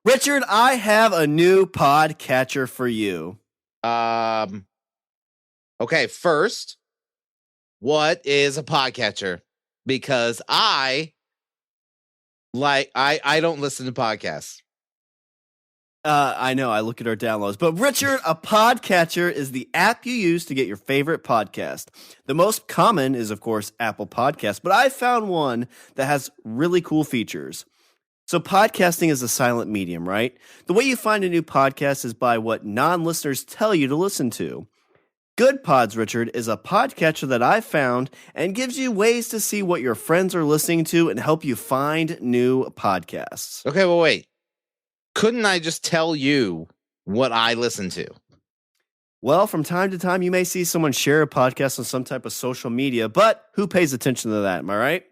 Richard, I have a new PodCatcher for you. Okay, first, what is a PodCatcher? Because I don't listen to podcasts. I know, I look at our downloads. But Richard, a PodCatcher is the app you use to get your favorite podcast. The most common is, of course, Apple Podcasts, but I found one that has really cool features. So podcasting is a silent medium, right? The way you find a new podcast is by what non-listeners tell you to listen to. GoodPods, Richard, is a podcatcher that I found and gives you ways to see what your friends are listening to and help you find new podcasts. Okay, well, wait. Couldn't I just tell you what I listen to? Well, from time to time, you may see someone share a podcast on some type of social media, but who pays attention to that? Am I right?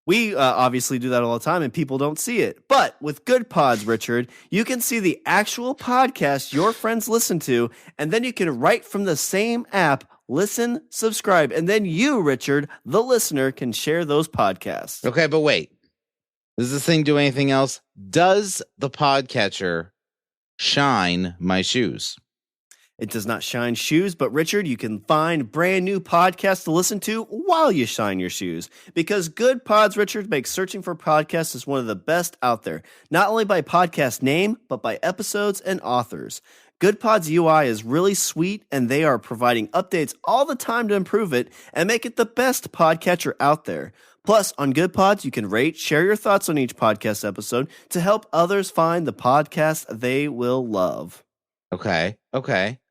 We obviously do that all the time, and people don't see it. But with GoodPods, Richard, you can see the actual podcast your friends listen to, and then you can, right from the same app, listen, subscribe, and then you, Richard, the listener, can share those podcasts. Okay, but wait. Does this thing do anything else? Does the PodCatcher shine my shoes? It does not shine shoes, but Richard, you can find brand new podcasts to listen to while you shine your shoes. Because GoodPods, Richard, makes searching for podcasts is one of the best out there. Not only by podcast name, but by episodes and authors. GoodPods UI is really sweet, and they are providing updates all the time to improve it and make it the best podcatcher out there. Plus, on GoodPods, you can rate, share your thoughts on each podcast episode to help others find the podcast they will love. Okay.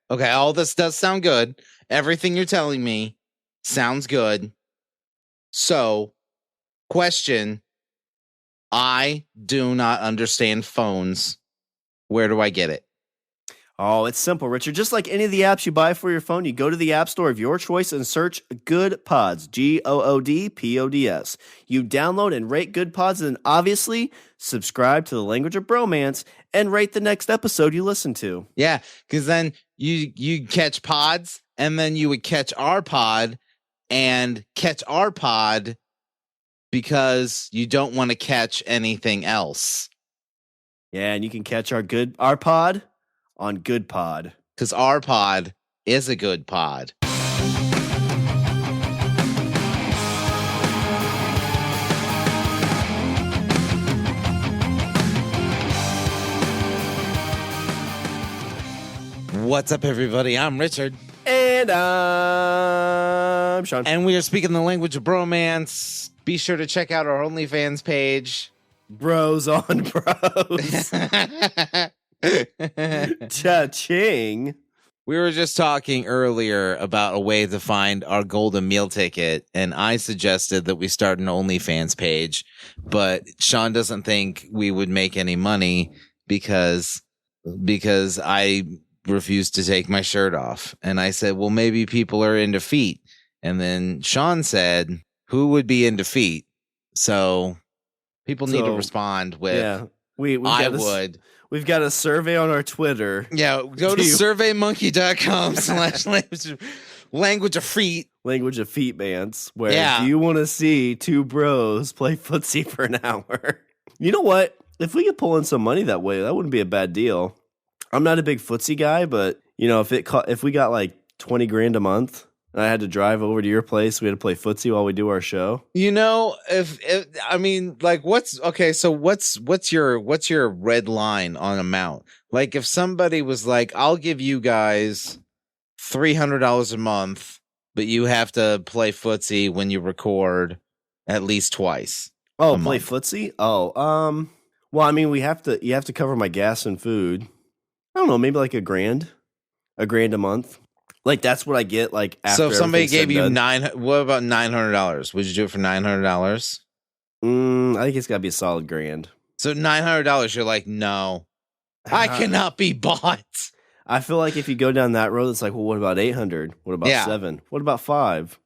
All this does sound good. Everything you're telling me sounds good. So, question. I do not understand phones. Where do I get it? Oh, it's simple, Richard. Just like any of the apps you buy for your phone, you go to the app store of your choice and search GoodPods, GoodPods. You download and rate GoodPods, and obviously subscribe to the Language of Bromance and rate the next episode you listen to. Yeah, because then you catch pods, and then you would catch our pod, and catch our pod because you don't want to catch anything else. Yeah, and you can catch our pod on GoodPod. Because our pod is a good pod. What's up, everybody? I'm Richard. And I'm Shawn. And we are speaking the language of bromance. Be sure to check out our OnlyFans page. Bros on bros. Cha-ching. We were just talking earlier about a way to find our golden meal ticket, and I suggested that we start an OnlyFans page, but Shawn doesn't think we would make any money because I refuse to take my shirt off. And I said, well, maybe people are into feet. And then Shawn said, who would be into feet? So people need to respond with, yeah, I would. We've got a survey on our Twitter. Yeah, go to surveymonkey.com/language of feet. Language of feet bands. Where do you want to see two bros play footsie for an hour? You know what? If we could pull in some money that way, that wouldn't be a bad deal. I'm not a big footsie guy, but you know, if we got like 20 grand a month, and I had to drive over to your place, we had to play footsie while we do our show. You know, if I mean, like, what's your red line on amount? Like, if somebody was like, I'll give you guys $300 a month, but you have to play footsie when you record at least twice. Oh, play footsie? Oh, well, I mean, you have to cover my gas and food. I don't know, maybe like $1,000 a month. Like, that's what I get, like, after. So if somebody gave you what about $900? Would you do it for $900? I think it's got to be a solid $1,000. So $900, you're like, no, I cannot be bought. I feel like if you go down that road, it's like, well, what about 800? What about 7? What about 5?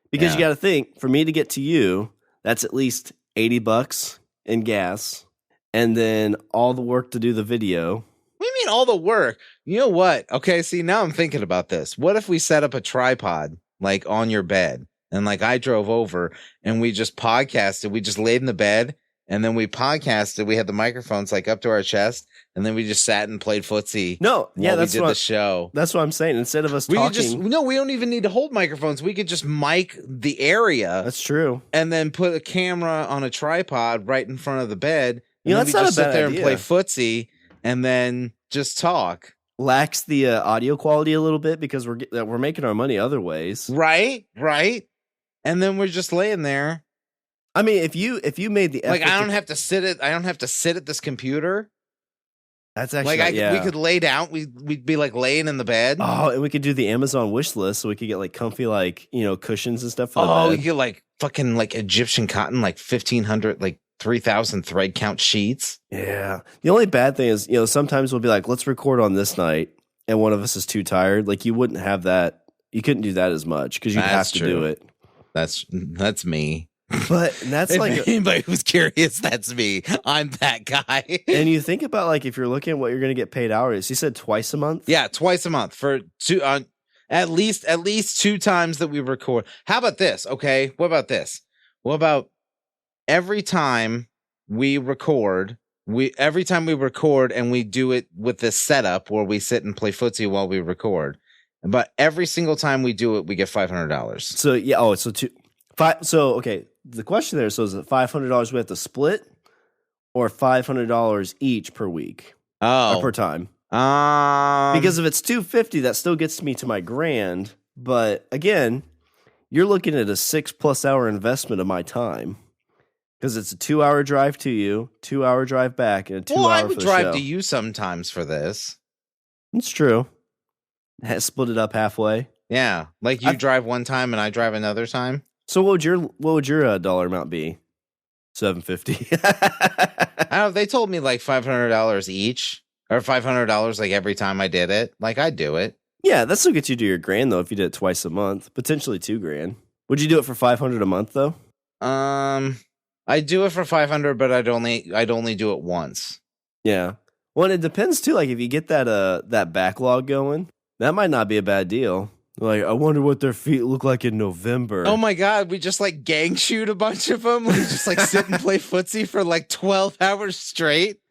Because you got to think, for me to get to you, that's at least $80 in gas, and then all the work to do the video. What do you mean all the work? You know what? Okay, see, now I'm thinking about this. What if we set up a tripod, like, on your bed, and, like, I drove over, and we just podcasted. We just laid in the bed, and then we podcasted. We had the microphones like up to our chest, and then we just sat and played footsie. No, yeah, that's we did the show. That's what I'm saying. Instead of us we talking, we don't even need to hold microphones. We could just mic the area. That's true. And then put a camera on a tripod right in front of the bed. You know, that's not a bad sit there idea. And play footsie, and then just talk. Lacks the audio quality a little bit because we're making our money other ways. Right. And then we're just laying there. I mean, if you made the effort, like I don't have to sit at this computer. That's actually like we could lay down. We'd be like laying in the bed. Oh, and we could do the Amazon wish list, so we could get like comfy cushions and stuff for the bed. Oh, you get like fucking like Egyptian cotton, like 1,500, like 3,000 thread count sheets. Yeah. The only bad thing is, sometimes we'll be like, let's record on this night, and one of us is too tired. Like you wouldn't have that. You couldn't do that as much because you'd have to do it. That's me. But that's if anybody who's curious, that's me. I'm that guy. And you think about like if you're looking at what you're going to get paid hours. You said twice a month. Yeah, twice a month for two. At least 2 times that we record. How about this? Okay, what about this? What about every time we record? Every time we record and we do it with this setup where we sit and play footsie while we record. But every single time we do it, we get $500. So yeah. Oh, so 5. So okay. The question there, so is it $500 we have to split or $500 each per week? Oh. Or per time? Because if it's $250, that still gets me to my grand. But again, you're looking at a 6+ hour investment of my time. Because it's a 2-hour drive to you, 2-hour drive back, and a 2-hour I would for the drive show. to you sometimes for this. It's true. Split it up halfway. Yeah. Like you drive one time and I drive another time. So what would your dollar amount be? $750. I don't know. They told me like $500 each, or $500 like every time I did it. Like I'd do it. Yeah, that still gets you to your grand though if you did it twice a month, potentially $2,000. Would you do it for $500 a month though? I do it for $500, but I'd only do it once. Yeah. Well, it depends too. Like if you get that backlog going, that might not be a bad deal. Like, I wonder what their feet look like in November. Oh my God, we just like gang shoot a bunch of them. Like just like sit and play footsie for like 12 hours straight.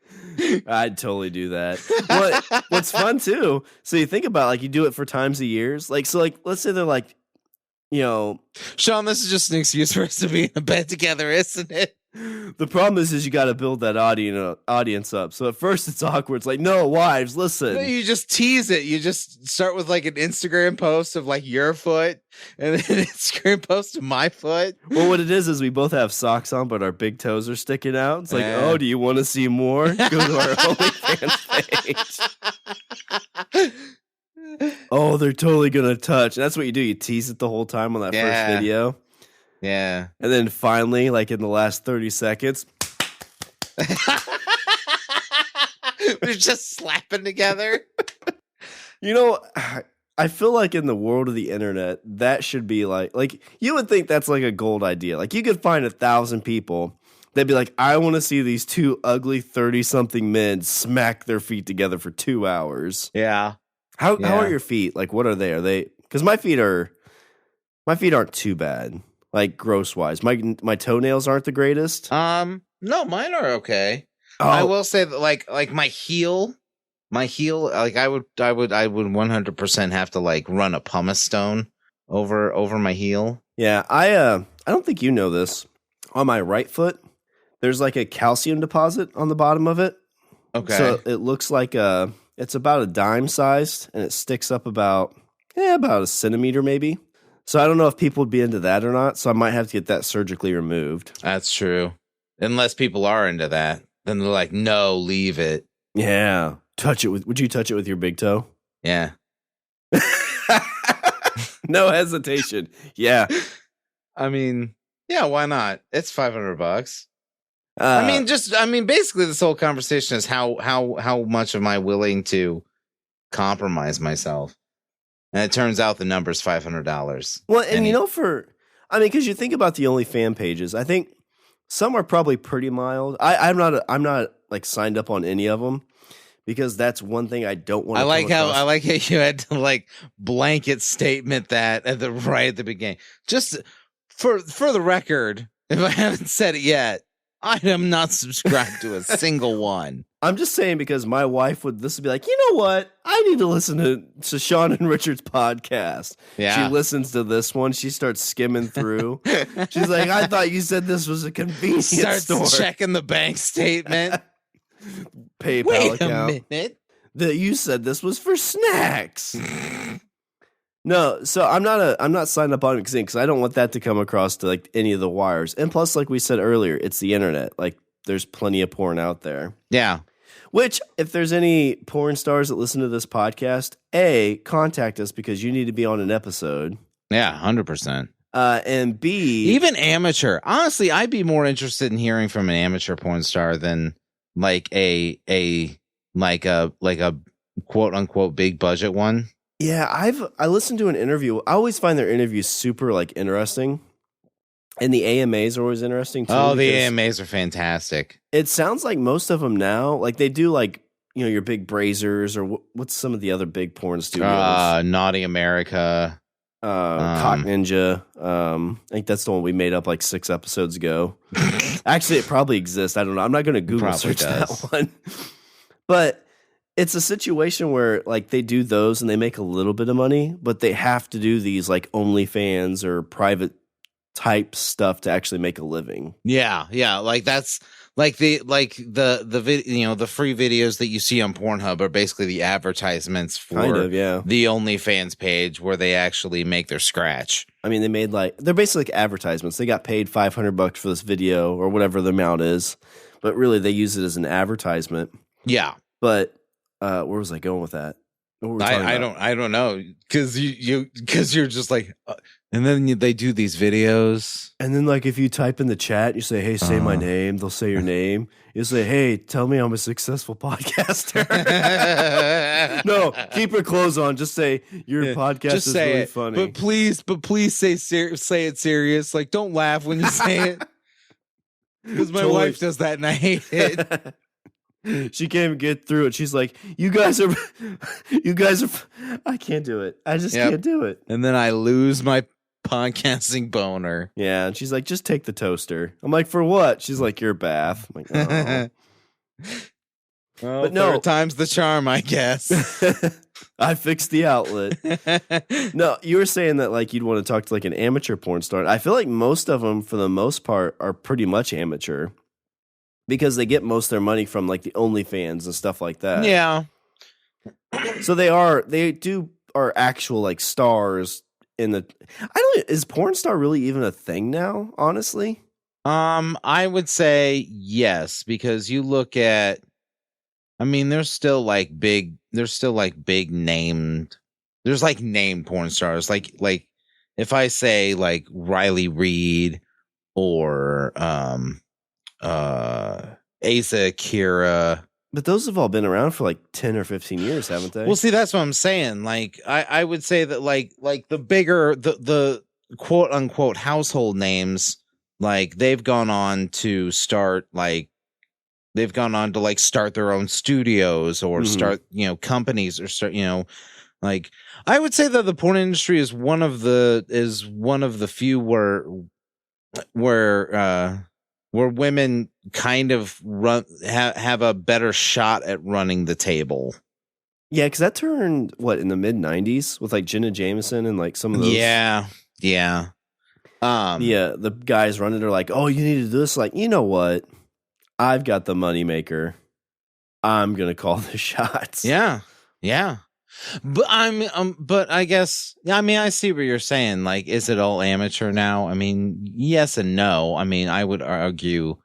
I'd totally do that. What's fun too, so you think about like you do it for times of years. Like, so like, let's say they're like, Shawn, this is just an excuse for us to be in a bed together, isn't it? The problem is you got to build that audience up. So at first it's awkward. It's like, no, wives, listen. No, you just tease it. You just start with like an Instagram post of like your foot and then an Instagram post of my foot. Well, what it is we both have socks on, but our big toes are sticking out. It's like, oh, do you want to see more? Go to our OnlyFans page. Oh, they're totally going to touch. And that's what you do. You tease it the whole time on that first video. Yeah. And then finally, like in the last 30 seconds, we're just slapping together. I feel like in the world of the internet, that should be like you would think that's like a gold idea. Like you could find 1,000 people that'd be like, I want to see these 2 ugly 30-something men smack their feet together for 2 hours. Yeah. How are your feet? Like, what are they? Are they? Because my feet aren't too bad. Like gross wise, my toenails aren't the greatest. No, mine are okay. Oh. I will say that like my heel, like I would 100% have to like run a pumice stone over my heel. Yeah, I don't think you know this. On my right foot, there's like a calcium deposit on the bottom of it. Okay, so it looks like it's about a dime sized, and it sticks up about a centimeter maybe. So I don't know if people would be into that or not. So I might have to get that surgically removed. That's true. Unless people are into that, then they're like, no, leave it. Yeah. Would you touch it with your big toe? Yeah. No hesitation. Yeah. I mean, yeah, why not? It's $500. Basically this whole conversation is how much am I willing to compromise myself? And it turns out the number's $500. Well, and because you think about the OnlyFans pages, I think some are probably pretty mild. I'm not like signed up on any of them because that's one thing I don't want to. I like how you had to like blanket statement that right at the beginning. Just for the record, if I haven't said it yet, I am not subscribed to a single one. I'm just saying because my wife would be like, you know what? I need to listen to Shawn and Richard's podcast. Yeah. She listens to this one. She starts skimming through. She's like, I thought you said this was a convenience store. Checking the bank statement. PayPal Wait account. a minute. That you said this was for snacks. No, so I'm not signed up on it because I don't want that to come across to like any of the wires. And plus, like we said earlier, it's the internet. Like there's plenty of porn out there. Yeah. Which, if there's any porn stars that listen to this podcast, contact us because you need to be on an episode. Yeah, 100%. And B, even amateur. Honestly, I'd be more interested in hearing from an amateur porn star than like a quote unquote big budget one. Yeah, I listened to an interview. I always find their interviews super like interesting. And the AMAs are always interesting too. Oh, the AMAs are fantastic. It sounds like most of them now, like they do like, you know, your big Brazers or what's some of the other big porn studios? Naughty America. Cock Ninja. I think that's the one we made up like 6 episodes ago. Actually, it probably exists. I don't know. I'm not going to Google search that one. But it's a situation where like they do those and they make a little bit of money, but they have to do these like OnlyFans or private type stuff to actually make a living. Yeah, like that's like the the free videos that you see on Pornhub are basically the advertisements for the OnlyFans page where they actually make their scratch. I mean, they're basically like advertisements. They got paid $500 for this video or whatever the amount is, but really they use it as an advertisement. Yeah, but where was I going with that? I don't know because you're just like. And then they do these videos. And then, like, if you type in the chat, you say, hey, say my name. They'll say your name. You say, hey, tell me I'm a successful podcaster. No, keep your clothes on. Just say, your podcast is really funny. But please say it serious. Like, don't laugh when you say it. Because my wife does that and I hate it. She can't even get through it. She's like, you guys are, I can't do it. I just can't do it. And then I lose my podcasting boner. Yeah, and she's like, just take the toaster. I'm like, for what? She's like, your bath. I'm like, oh. Well, but no, 3rd time's the charm, I guess. I fixed the outlet. No, you were saying that like you'd want to talk to like an amateur porn star. I feel like most of them, for the most part, are pretty much amateur because they get most of their money from like the OnlyFans and stuff like that. Yeah. So they are actual like stars in the. Is porn star really even a thing now? Honestly, I would say yes because you look at. I mean, there's still like big named. There's like named porn stars like if I say like Riley Reid or Asa Akira. But those have all been around for like 10 or 15 years, haven't they? Well, see, that's what I'm saying. Like, I would say that like the bigger, the quote unquote household names, like they've gone on to start like start their own studios or start, companies or start, like I would say that the porn industry is one of the few where women kind of have a better shot at running the table. Yeah, because that turned in the mid '90s with like Jenna Jameson and like some of those. Yeah. The guys running are like, oh, you need to do this. Like, you know what? I've got the moneymaker. I'm gonna call the shots. Yeah. But but I guess I see what you're saying. Like, is it all amateur now? I mean, yes and no. I mean, I would argue,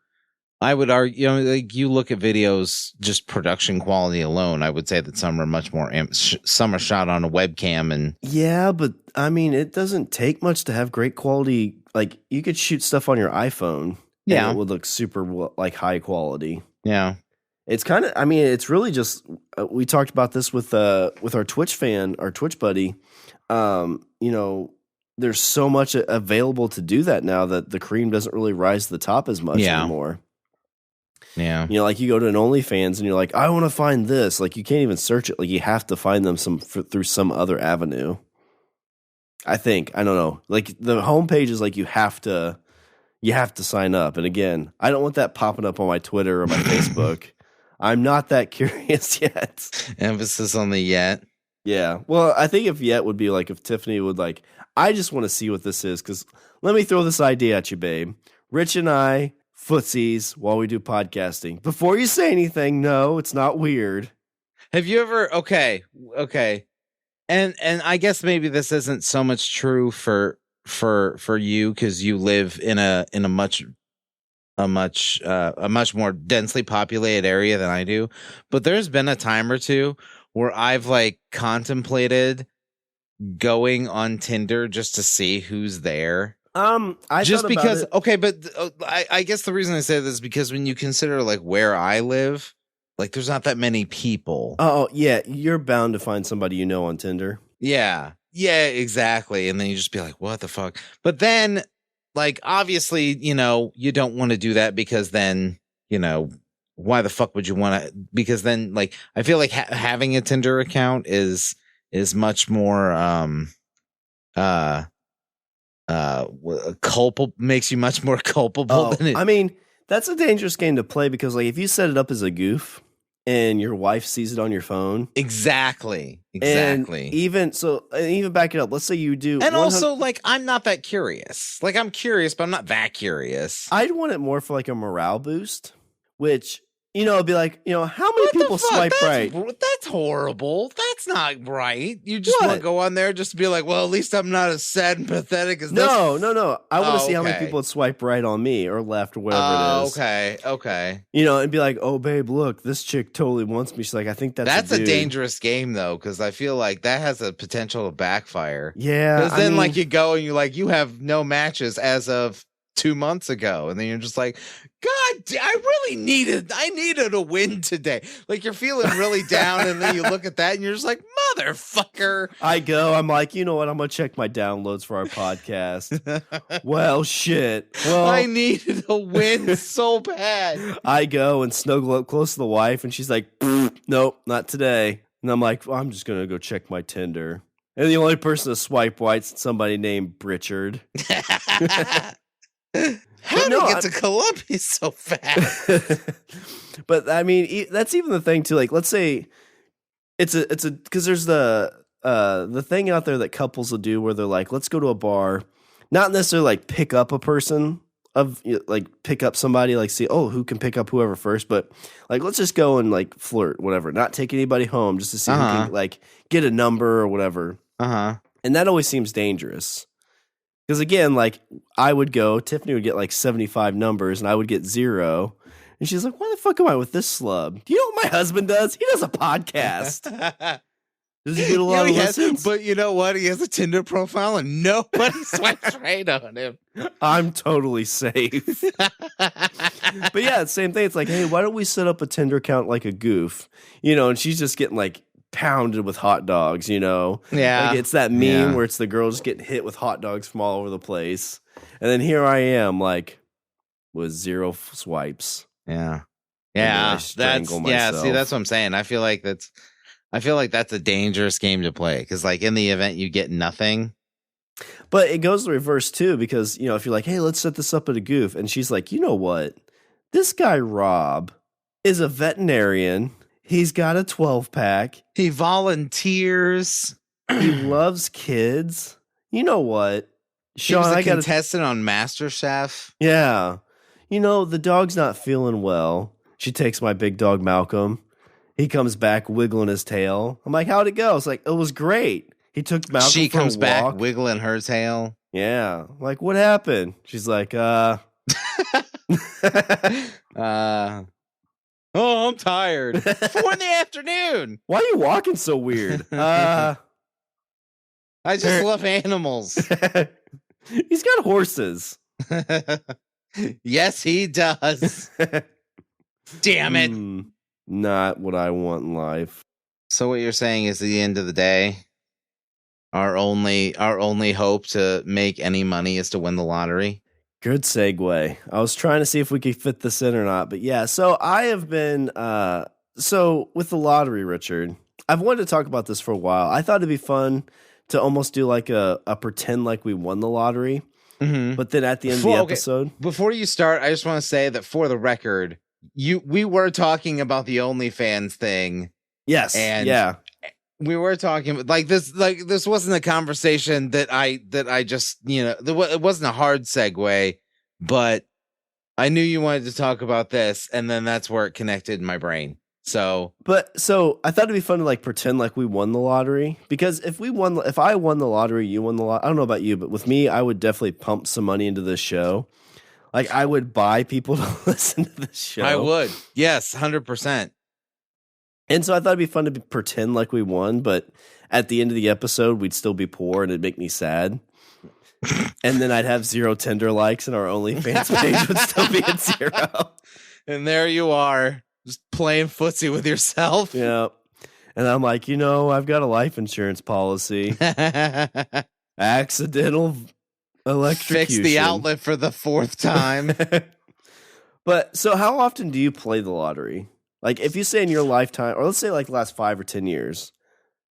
like you look at videos, just production quality alone. I would say that some are much more. Some are shot on a webcam, and yeah, but I mean, it doesn't take much to have great quality. Like, you could shoot stuff on your iPhone. Yeah, and it would look super like high quality. Yeah. It's kind of, I mean, it's really just, we talked about this with our Twitch buddy. There's so much available to do that now that the cream doesn't really rise to the top as much anymore. Yeah. Like you go to an OnlyFans and you're like, I want to find this. Like you can't even search it. Like you have to find them through some other avenue. I think, I don't know. Like the homepage is like you have to you have to sign up. And again, I don't want that popping up on my Twitter or my Facebook. I'm not that curious yet. Emphasis on the yet. Yeah. Well, I think if yet would be like if Tiffany would like, I just want to see what this is. Because let me throw this idea at you, babe. Rich and I, footsies while we do podcasting. Before you say anything, no, it's not weird. Have you ever? Okay. And I guess maybe this isn't so much true for you because you live in a much more densely populated area than I do. But there's been a time or two where I've like contemplated going on Tinder just to see who's there. I just because. Okay, but I guess the reason I say this is because when you consider like where I live, like there's not that many people. Oh yeah, you're bound to find somebody you know on Tinder. Yeah, exactly. And then you just be like, what the fuck? But then, like, obviously, you know, you don't want to do that because then, you know, why the fuck would you want to? Because then, like, I feel like having a Tinder account is much more culpable, makes you much more culpable than it. I mean, that's a dangerous game to play because, like, if you set it up as a goof and your wife sees it on your phone, exactly. And even back it up. Let's say you do, and also, like, I'm not that curious. Like, I'm curious, but I'm not that curious. I'd want it more for like a morale boost, which, you know, it'd be like, you know, how many people swipe right? That's horrible. That's not right. You just want to go on there just to be like, well, at least I'm not as sad and pathetic as this. No. I want to see how many people would swipe right on me or left or whatever it is. Okay. You know, and be like, oh, babe, look, this chick totally wants me. She's like, I think that's a dangerous game, though, because I feel like that has a potential to backfire. Yeah. Because then, like, you go and you're like, you have no matches as of 2 months ago, and then you're just like, God, I needed a win today. Like, you're feeling really down, and then you look at that and you're just like, motherfucker. I'm like, you know what, I'm gonna check my downloads for our podcast. Well, shit. Well, I needed a win so bad. I go and snuggle up close to the wife, and she's like, nope, not today. And I'm like, well, I'm just gonna go check my Tinder. And the only person to swipe white's somebody named Richard. How did you get to Colombia so fast? But I mean, that's even the thing too. Like, let's say it's a because there's the thing out there that couples will do where they're like, let's go to a bar, not necessarily like pick up a person like pick up somebody, like see, oh, who can pick up whoever first, but like let's just go and like flirt, whatever, not take anybody home, just to see who can like get a number or whatever. And that always seems dangerous. Because again, like I would go, Tiffany would get like 75 numbers and I would get 0. And she's like, why the fuck am I with this slub? Do you know what my husband does? He does a podcast. Does he get a lot of listens? But you know what? He has a Tinder profile and nobody swipes right on him. I'm totally safe. But yeah, same thing. It's like, hey, why don't we set up a Tinder account like a goof? You know, and she's just getting like pounded with hot dogs, you know? Yeah. Like it's that meme where it's the girl just getting hit with hot dogs from all over the place. And then here I am, like, with 0 swipes. Yeah. Yeah. See, that's what I'm saying. I feel like that's a dangerous game to play. Because, like, in the event you get nothing. But it goes the reverse, too, because, you know, if you're like, hey, let's set this up at a goof. And she's like, you know what? This guy, Rob, is a veterinarian. He's got a 12-pack. He volunteers. He loves kids. You know what? Shawn, I got a contestant on MasterChef. Yeah. You know, the dog's not feeling well. She takes my big dog, Malcolm. He comes back wiggling his tail. I'm like, how'd it go? It's like, it was great. He took Malcolm She for a comes walk. back wiggling her tail. Yeah. I'm like, what happened? She's like, oh, I'm tired. 4 PM. Why are you walking so weird? I just love animals. He's got horses. Yes, he does. Damn it. Not what I want in life. So what you're saying is, at the end of the day, our only hope to make any money is to win the lottery. Good segue. I was trying to see if we could fit this in or not, but yeah. So I have been so with the lottery, Richard, I've wanted to talk about this for a while. I thought it'd be fun to almost do like a pretend like we won the lottery. Mm-hmm. But then at the end of the episode, before you start, I just want to say that for the record, we were talking about the OnlyFans thing. Yes, and we were talking like this wasn't a conversation that I just, it wasn't a hard segue, but I knew you wanted to talk about this, and then that's where it connected in my brain. So I thought it'd be fun to like pretend like we won the lottery, because if I won the lottery, you won the lottery. I don't know about you, but with me, I would definitely pump some money into this show. Like I would buy people to listen to this show. I would, yes, 100%. And so I thought it'd be fun to pretend like we won, but at the end of the episode, we'd still be poor, and it'd make me sad. And then I'd have 0 Tinder likes, and our OnlyFans page would still be at 0. And there you are, just playing footsie with yourself. Yeah. And I'm like, I've got a life insurance policy. Accidental electrocution. Fix the outlet for the 4th time. But so how often do you play the lottery? Like if you say in your lifetime, or let's say like the last 5 or 10 years.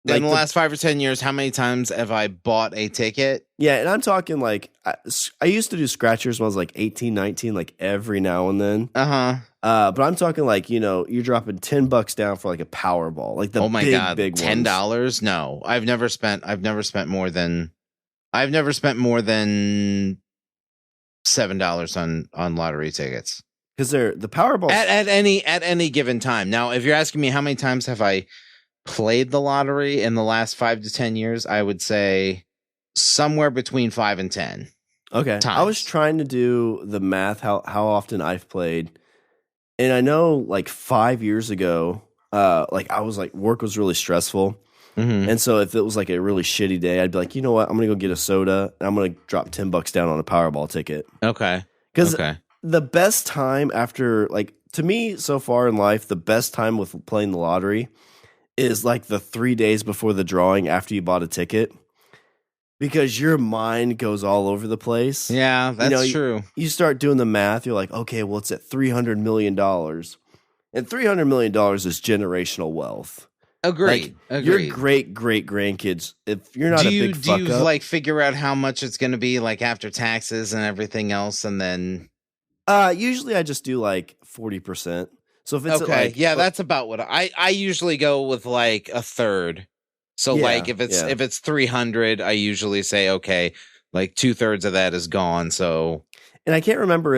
In the last 5 or 10 years, how many times have I bought a ticket? Yeah, and I'm talking like, I used to do scratchers when I was like 18, 19, like every now and then. Uh-huh. But I'm talking like, you're dropping $10 down for like a Powerball, like the big $10? No, I've never spent more than $7 on lottery tickets. Because they're the Powerball at any given time. Now, if you're asking me how many times have I played the lottery in the last 5 to 10 years, I would say somewhere between 5 and 10. Okay. Times. I was trying to do the math, how often I've played. And I know like 5 years ago, like I was like, work was really stressful. Mm-hmm. And so if it was like a really shitty day, I'd be like, you know what? I'm going to go get a soda, and I'm going to drop $10 down on a Powerball ticket. Okay. Because the best time after, like, to me so far in life, the best time with playing the lottery is like the 3 days before the drawing after you bought a ticket, because your mind goes all over the place. Yeah, that's true. You start doing the math. You're like, okay, well, it's at $300 million. And $300 million is generational wealth. Agreed. Your great grandkids, if you're not a big fuck up. Do you like figure out how much it's going to be like after taxes and everything else, and then? Usually I just do like 40%. So if it's that's about what I usually go with, like a third. So like if it's 300, I usually say, okay, like 2/3 of that is gone. So, and I can't remember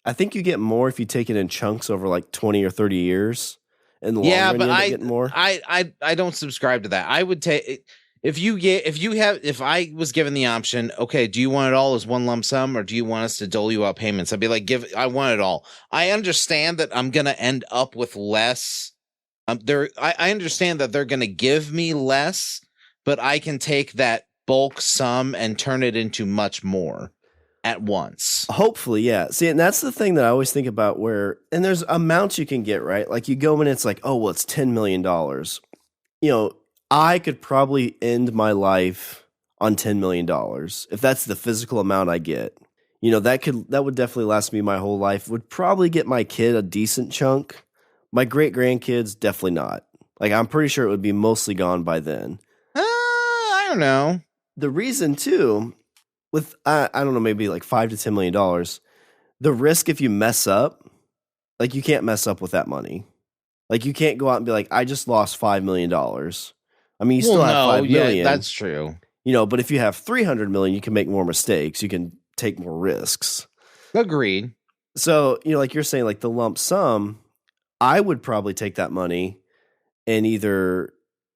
I think you get more if you take it in chunks over like 20 or 30 years. In the long run, you end up getting more. I don't subscribe to that. I would take if I was given the option, okay, do you want it all as one lump sum, or do you want us to dole you out payments? I'd be like, I want it all. I understand that I'm gonna end up with less. I understand that they're gonna give me less, but I can take that bulk sum and turn it into much more at once. Hopefully, yeah. See, and that's the thing that I always think about, and there's amounts you can get, right? Like you go and it's like, oh, well, it's $10 million. I could probably end my life on $10 million if that's the physical amount I get. That would definitely last me my whole life. Would probably get my kid a decent chunk. My great grandkids, definitely not. Like I'm pretty sure it would be mostly gone by then. I don't know. The reason too, with I don't know, maybe like $5 to $10 million, the risk if you mess up, like you can't mess up with that money. Like you can't go out and be like, I just lost $5 million. I mean, you still have $5 million. That's true. But if you have $300 million, you can make more mistakes. You can take more risks. Agreed. So, like you're saying, like the lump sum, I would probably take that money and either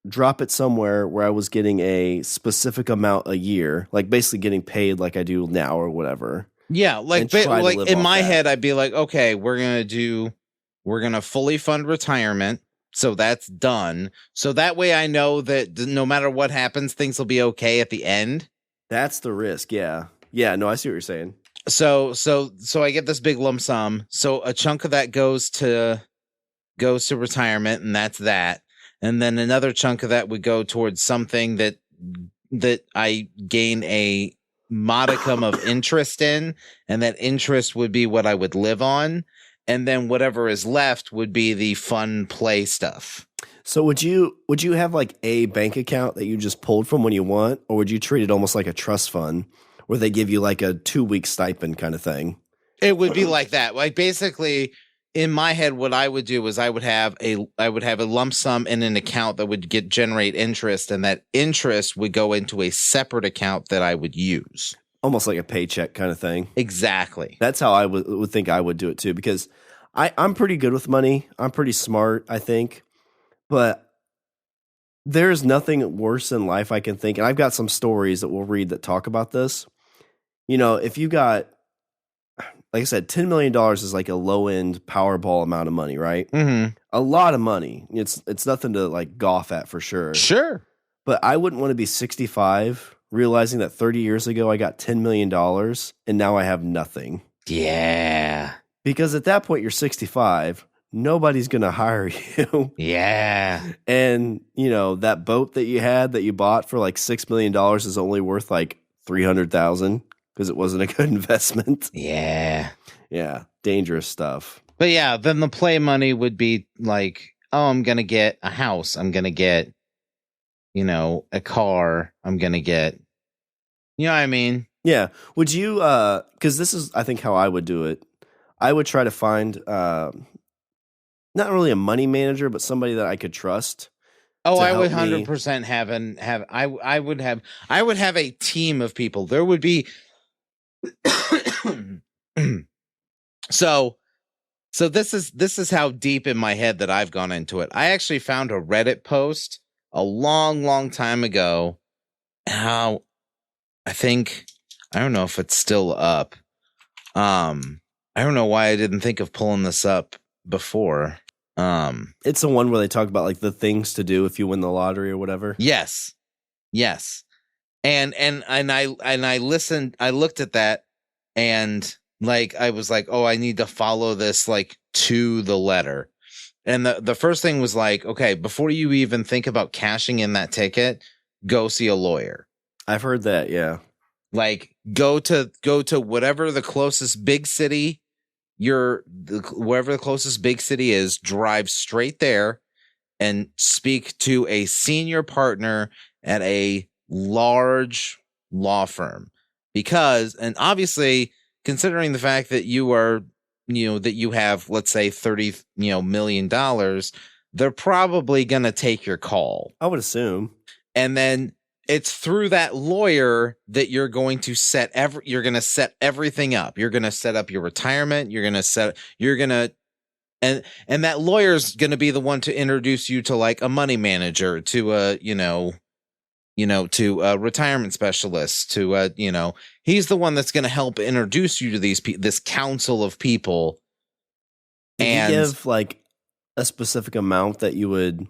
drop it somewhere where I was getting a specific amount a year, like basically getting paid like I do now or whatever. Yeah, like in my head, I'd be like, okay, we're gonna fully fund retirement. So that's done. So that way I know that no matter what happens, things will be okay at the end. That's the risk. Yeah. Yeah. No, I see what you're saying. So I get this big lump sum. So a chunk of that goes to retirement, and that's that. And then another chunk of that would go towards something that I gain a modicum of interest in, and that interest would be what I would live on. And then whatever is left would be the fun play stuff. So would you have like a bank account that you just pulled from when you want, or would you treat it almost like a trust fund where they give you like a 2-week stipend kind of thing. It would be like that. Like basically in my head, what I would do is I would have a lump sum in an account that would generate interest, and that interest would go into a separate account that I would use. Almost like a paycheck kind of thing. Exactly. That's how I would think I would do it too, because I'm pretty good with money. I'm pretty smart, I think. But there's nothing worse in life I can think. And I've got some stories that we'll read that talk about this. You know, if you got, like I said, $10 million is like a low-end Powerball amount of money, right? Mm-hmm. A lot of money. It's nothing to like gawk at for sure. Sure. But I wouldn't want to be 65 realizing that 30 years ago I got $10 million and now I have nothing. Yeah. Because at that point you're 65, nobody's going to hire you. Yeah. And, you know, that boat that you had that you bought for like $6 million is only worth like $300,000 because it wasn't a good investment. Yeah. Yeah. Dangerous stuff. But yeah, then the play money would be like, oh, I'm going to get a house. I'm going to get, you know, a car. I'm going to get, you know what I mean? Yeah. Would you, because this is, I think, how I would do it. I would try to find, not really a money manager, but somebody that I could trust. Oh, I would 100% I would have a team of people. There would be, so this is how deep in my head that I've gone into it. I actually found a Reddit post a long time ago. How I don't know if it's still up. I don't know why I didn't think of pulling this up before. It's the one where they talk about like the things to do if you win the lottery or whatever. Yes. And I listened, I looked at that and like, I was like, oh, I need to follow this like to the letter. And the first thing was like, okay, before you even think about cashing in that ticket, go see a lawyer. I've heard that. Yeah. Like go to whatever the closest big city wherever the closest big city is, drive straight there and speak to a senior partner at a large law firm. Because, and obviously considering the fact that you are, you know, that you have, let's say $30 million, they're probably going to take your call. I would assume. And then it's through that lawyer that you're going to set everything up. You're going to set up your retirement. And that lawyer's going to be the one to introduce you to like a money manager, to a retirement specialist, to he's the one that's going to help introduce you to this council of people. And you give like a specific amount that you would,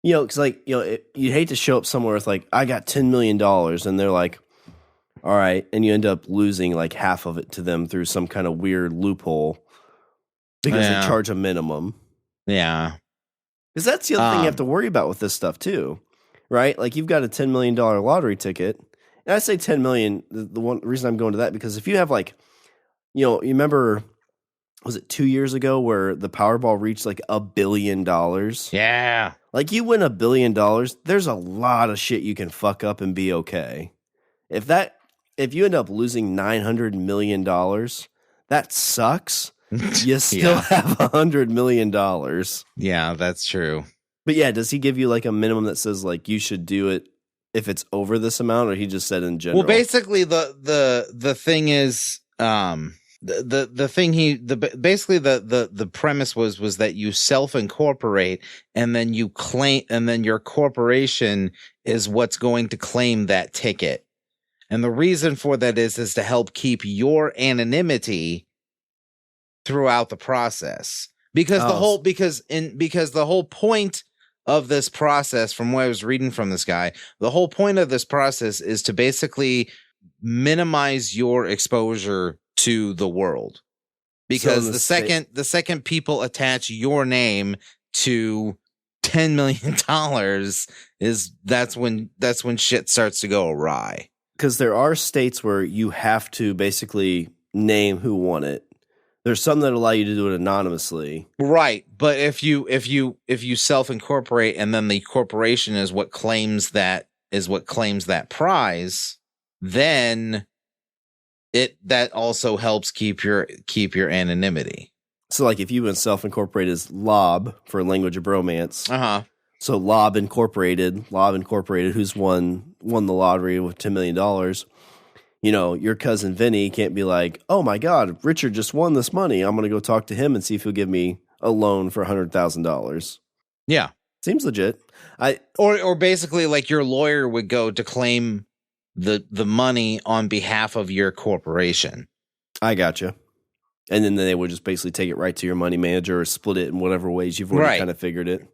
because like, you'd hate to show up somewhere with like, I got $10 million and they're like, all right. And you end up losing like half of it to them through some kind of weird loophole because they charge a minimum. Yeah. Because that's the other thing you have to worry about with this stuff too, right? Like you've got a $10 million lottery ticket. And I say 10 million, the one reason I'm going to that, because if you have like, you remember, was it 2 years ago where the Powerball reached like $1 billion? Yeah. Like you win $1 billion, there's a lot of shit you can fuck up and be okay. If you end up losing $900 million, that sucks. You still have $100 million. Yeah, that's true. But yeah, does he give you like a minimum that says like you should do it if it's over this amount, or he just said in general? Well, basically the thing is, the premise was that you self-incorporate and then you claim, and then your corporation is what's going to claim that ticket. And the reason for that is to help keep your anonymity throughout the process. Because the whole point of this process, from what I was reading from this guy, the whole point of this process is to basically minimize your exposure to the world. Because so the second people attach your name to $10 million that's when shit starts to go awry. Because there are states where you have to basically name who won it. There's some that allow you to do it anonymously. Right. But if you self-incorporate and then the corporation is what claims that prize, then that also helps keep your anonymity. So, like, if you went self-incorporated as Lob for Language of Bromance, so Lob Incorporated, who's won the lottery with $10 million, your cousin Vinny can't be like, oh my God, Richard just won this money. I'm going to go talk to him and see if he'll give me a loan for $100,000. Yeah. Seems legit. Or basically like your lawyer would go to claim the money on behalf of your corporation. I gotcha. And then they would just basically take it right to your money manager or split it in whatever ways you've already kind of figured it.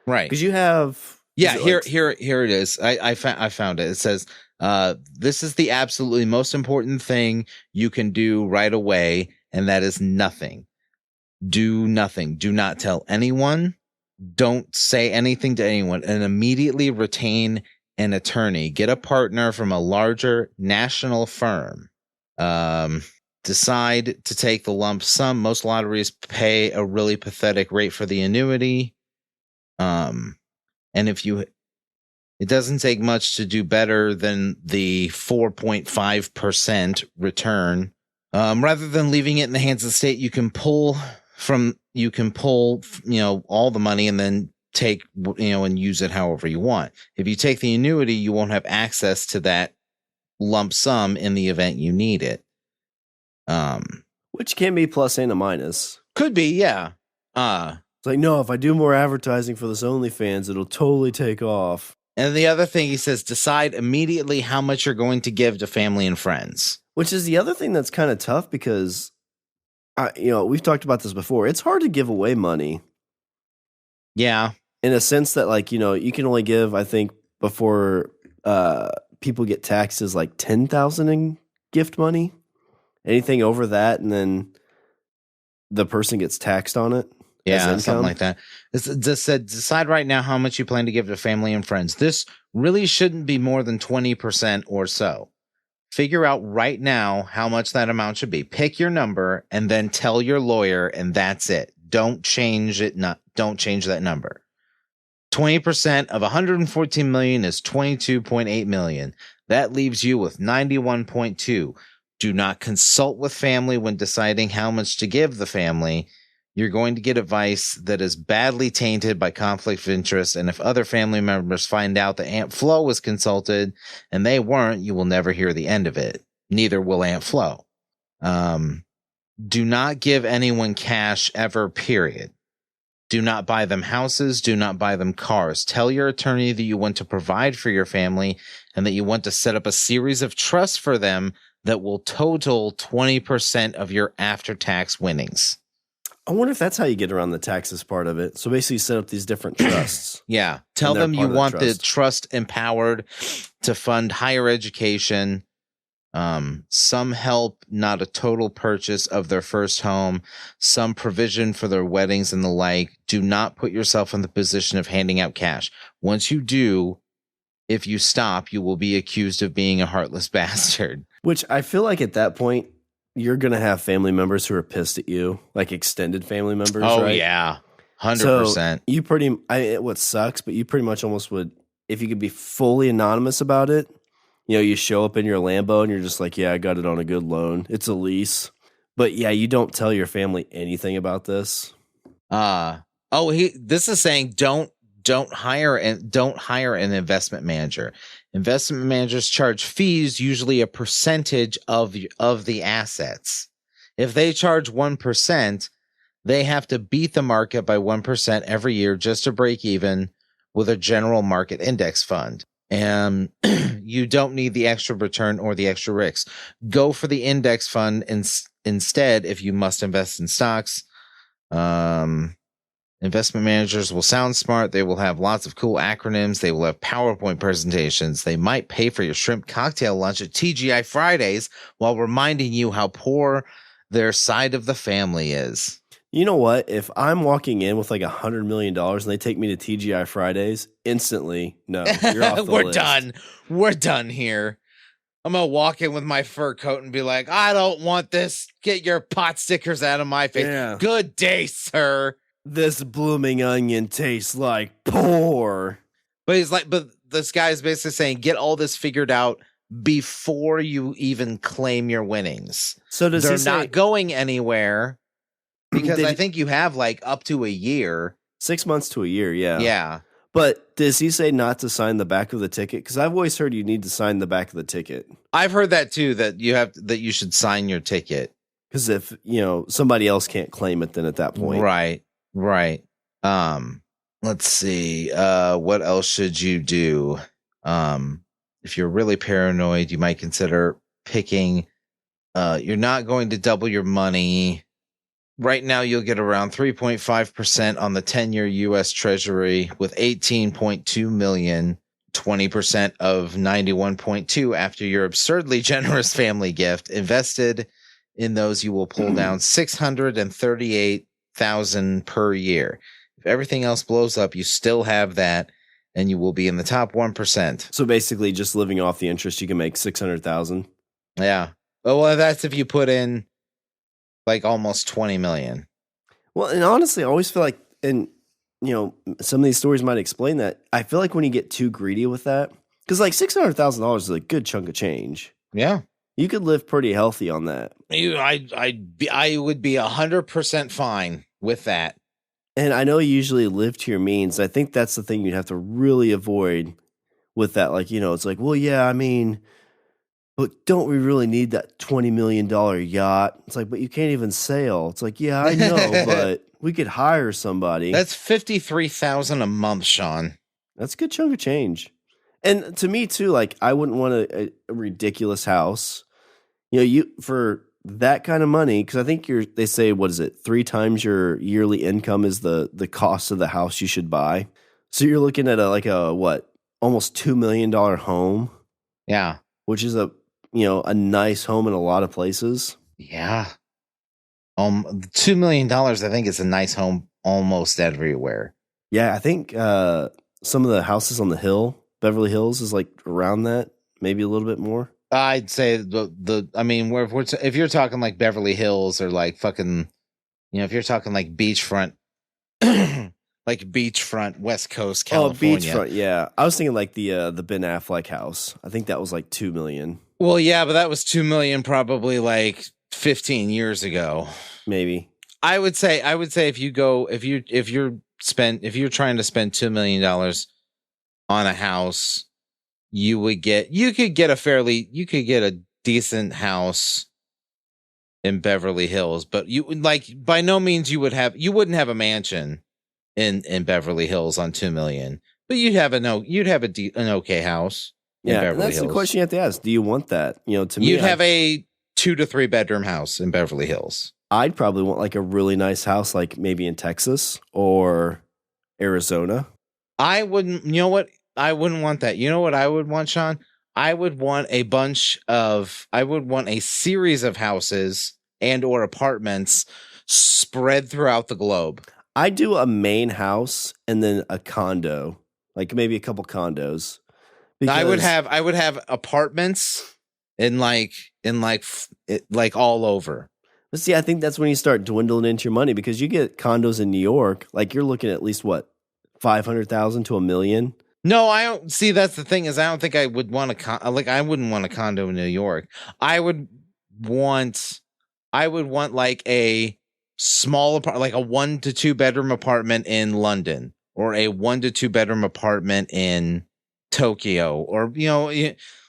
Right. Because you have... here it is. I found it. It says, this is the absolutely most important thing you can do right away, and that is nothing. Do nothing. Do not tell anyone. Don't say anything to anyone, and immediately retain an attorney. Get a partner from a larger national firm. Decide to take the lump sum. Most lotteries pay a really pathetic rate for the annuity. And it doesn't take much to do better than the 4.5% return. Rather than leaving it in the hands of the state, you can pull all the money and then take, and use it however you want. If you take the annuity, you won't have access to that lump sum in the event you need it. Which can be plus and a minus. Could be, yeah. It's like, no, if I do more advertising for this OnlyFans, it'll totally take off. And the other thing he says, decide immediately how much you're going to give to family and friends. Which is the other thing that's kind of tough because, we've talked about this before. It's hard to give away money. Yeah. In a sense that, like, you can only give, I think, before people get taxed is like $10,000 in gift money. Anything over that, and then the person gets taxed on it. Yeah, something like that. It just said, decide right now how much you plan to give to family and friends. This really shouldn't be more than 20% or so. Figure out right now how much that amount should be. Pick your number and then tell your lawyer, and that's it. Don't change it. Don't change that number. 20% of 114 million is 22.8 million. That leaves you with 91.2. Do not consult with family when deciding how much to give the family. You're going to get advice that is badly tainted by conflict of interest, and if other family members find out that Aunt Flo was consulted and they weren't, you will never hear the end of it. Neither will Aunt Flo. Do not give anyone cash ever, period. Do not buy them houses. Do not buy them cars. Tell your attorney that you want to provide for your family and that you want to set up a series of trusts for them that will total 20% of your after-tax winnings. I wonder if that's how you get around the taxes part of it. So basically set up these different trusts. Yeah. Tell them you want the trust empowered to fund higher education, some help, not a total purchase of their first home, some provision for their weddings and the like. Do not put yourself in the position of handing out cash. Once you do, if you stop, you will be accused of being a heartless bastard. Which I feel like at that point, you're going to have family members who are pissed at you, like extended family members, right? Oh, yeah. 100%. So what sucks, but you pretty much almost would, if you could be fully anonymous about it, you show up in your Lambo and you're just like, yeah, I got it on a good loan. It's a lease. But yeah, you don't tell your family anything about this. This is saying don't hire an investment manager. Investment managers charge fees, usually a percentage of the assets. If they charge 1%, they have to beat the market by 1% every year just to break even with a general market index fund. And you don't need the extra return or the extra risks. Go for the index fund instead if you must invest in stocks. Investment managers will sound smart. They will have lots of cool acronyms. They will have PowerPoint presentations. They might pay for your shrimp cocktail lunch at TGI Fridays while reminding you how poor their side of the family is. You know what? If I'm walking in with like $100 million and they take me to TGI Fridays, instantly, no, you're off the We're list. done. We're done here. I'm going to walk in with my fur coat and be like, I don't want this. Get your pot stickers out of my face. Yeah. Good day, sir. This blooming onion tastes like poor. But this guy's basically saying, get all this figured out before you even claim your winnings. So does they're he say, not going anywhere because I think you have like up to a year. 6 months to a year, yeah. Yeah. But does he say not to sign the back of the ticket? Because I've always heard you need to sign the back of the ticket. I've heard that too, that you should sign your ticket. Because if, somebody else can't claim it, then at that point. Right. Let's see. What else should you do? If you're really paranoid, you might consider picking. You're not going to double your money. Right now, you'll get around 3.5% on the 10-year U.S. Treasury with 18.2 million, 20% of 91.2 after your absurdly generous family gift. Invested in those, you will pull down 638,000 per year. If everything else blows up, you still have that, and you will be in the top 1%. So basically, just living off the interest, you can make 600,000. Yeah. Well, that's if you put in like almost 20 million. Well, and honestly, I always feel like, and some of these stories might explain that. I feel like when you get too greedy with that, because like $600,000 is a good chunk of change. Yeah. You could live pretty healthy on that. I would be 100% fine with that. And I know you usually live to your means. I think that's the thing you'd have to really avoid with that. Like, it's like, well, yeah, I mean, but don't we really need that $20 million yacht? It's like, but you can't even sail. It's like, yeah, I know, but we could hire somebody. That's $53,000 a month, Shawn. That's a good chunk of change. And to me too, like I wouldn't want a ridiculous house. You for that kind of money, because I think they say, what is it, 3 times your yearly income is the cost of the house you should buy. So you're looking at almost $2 million home. Yeah. Which is a nice home in a lot of places. Yeah. $2 million, I think it's a nice home almost everywhere. Yeah, I think some of the houses on the hill, Beverly Hills, is like around that, maybe a little bit more. I'd say if you're talking like Beverly Hills or like fucking, if you're talking like beachfront, like beachfront West Coast California. Oh, beachfront, yeah. I was thinking like the Ben Affleck house. I think that was like $2 million. Well, yeah, but that was $2 million probably like 15 years ago. Maybe. I would say if you're trying to spend $2 million on a house, you could get a decent house in Beverly Hills, but you like by no means you wouldn't have a mansion in Beverly Hills on $2 million, but you'd have an okay house. Yeah, that's the question you have to ask. Do you want that? To me, you'd have a 2 to 3 bedroom house in Beverly Hills. I'd probably want like a really nice house, like maybe in Texas or Arizona. I wouldn't. You know what? I wouldn't want that. You know what I would want, Shawn? I would want a series of houses and or apartments spread throughout the globe. I'd do a main house and then a condo, like maybe a couple condos. I would have apartments in like all over. But see, I think that's when you start dwindling into your money, because you get condos in New York, like you're looking at least what, 500,000 to $1 million. No, I don't see. That's the thing, is I don't think I would want I wouldn't want a condo in New York. I would want like a small apartment, like a 1 to 2 bedroom apartment in London, or a 1 to 2 bedroom apartment in Tokyo, or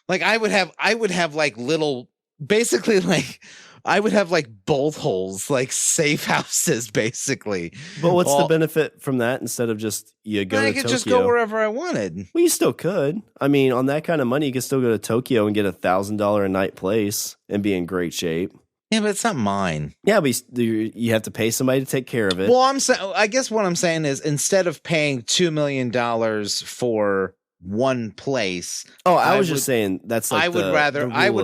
like I would have like little, basically like I would have like both holes, like safe houses, basically. But what's the benefit from that instead of just you go to Tokyo? I could just go wherever I wanted. Well, you still could. I mean, on that kind of money, you could still go to Tokyo and get $1,000 a night place and be in great shape. Yeah, but it's not mine. Yeah, but you have to pay somebody to take care of it. Well, I guess what I'm saying is, instead of paying $2 million for one place. Oh, I was just saying that's like I would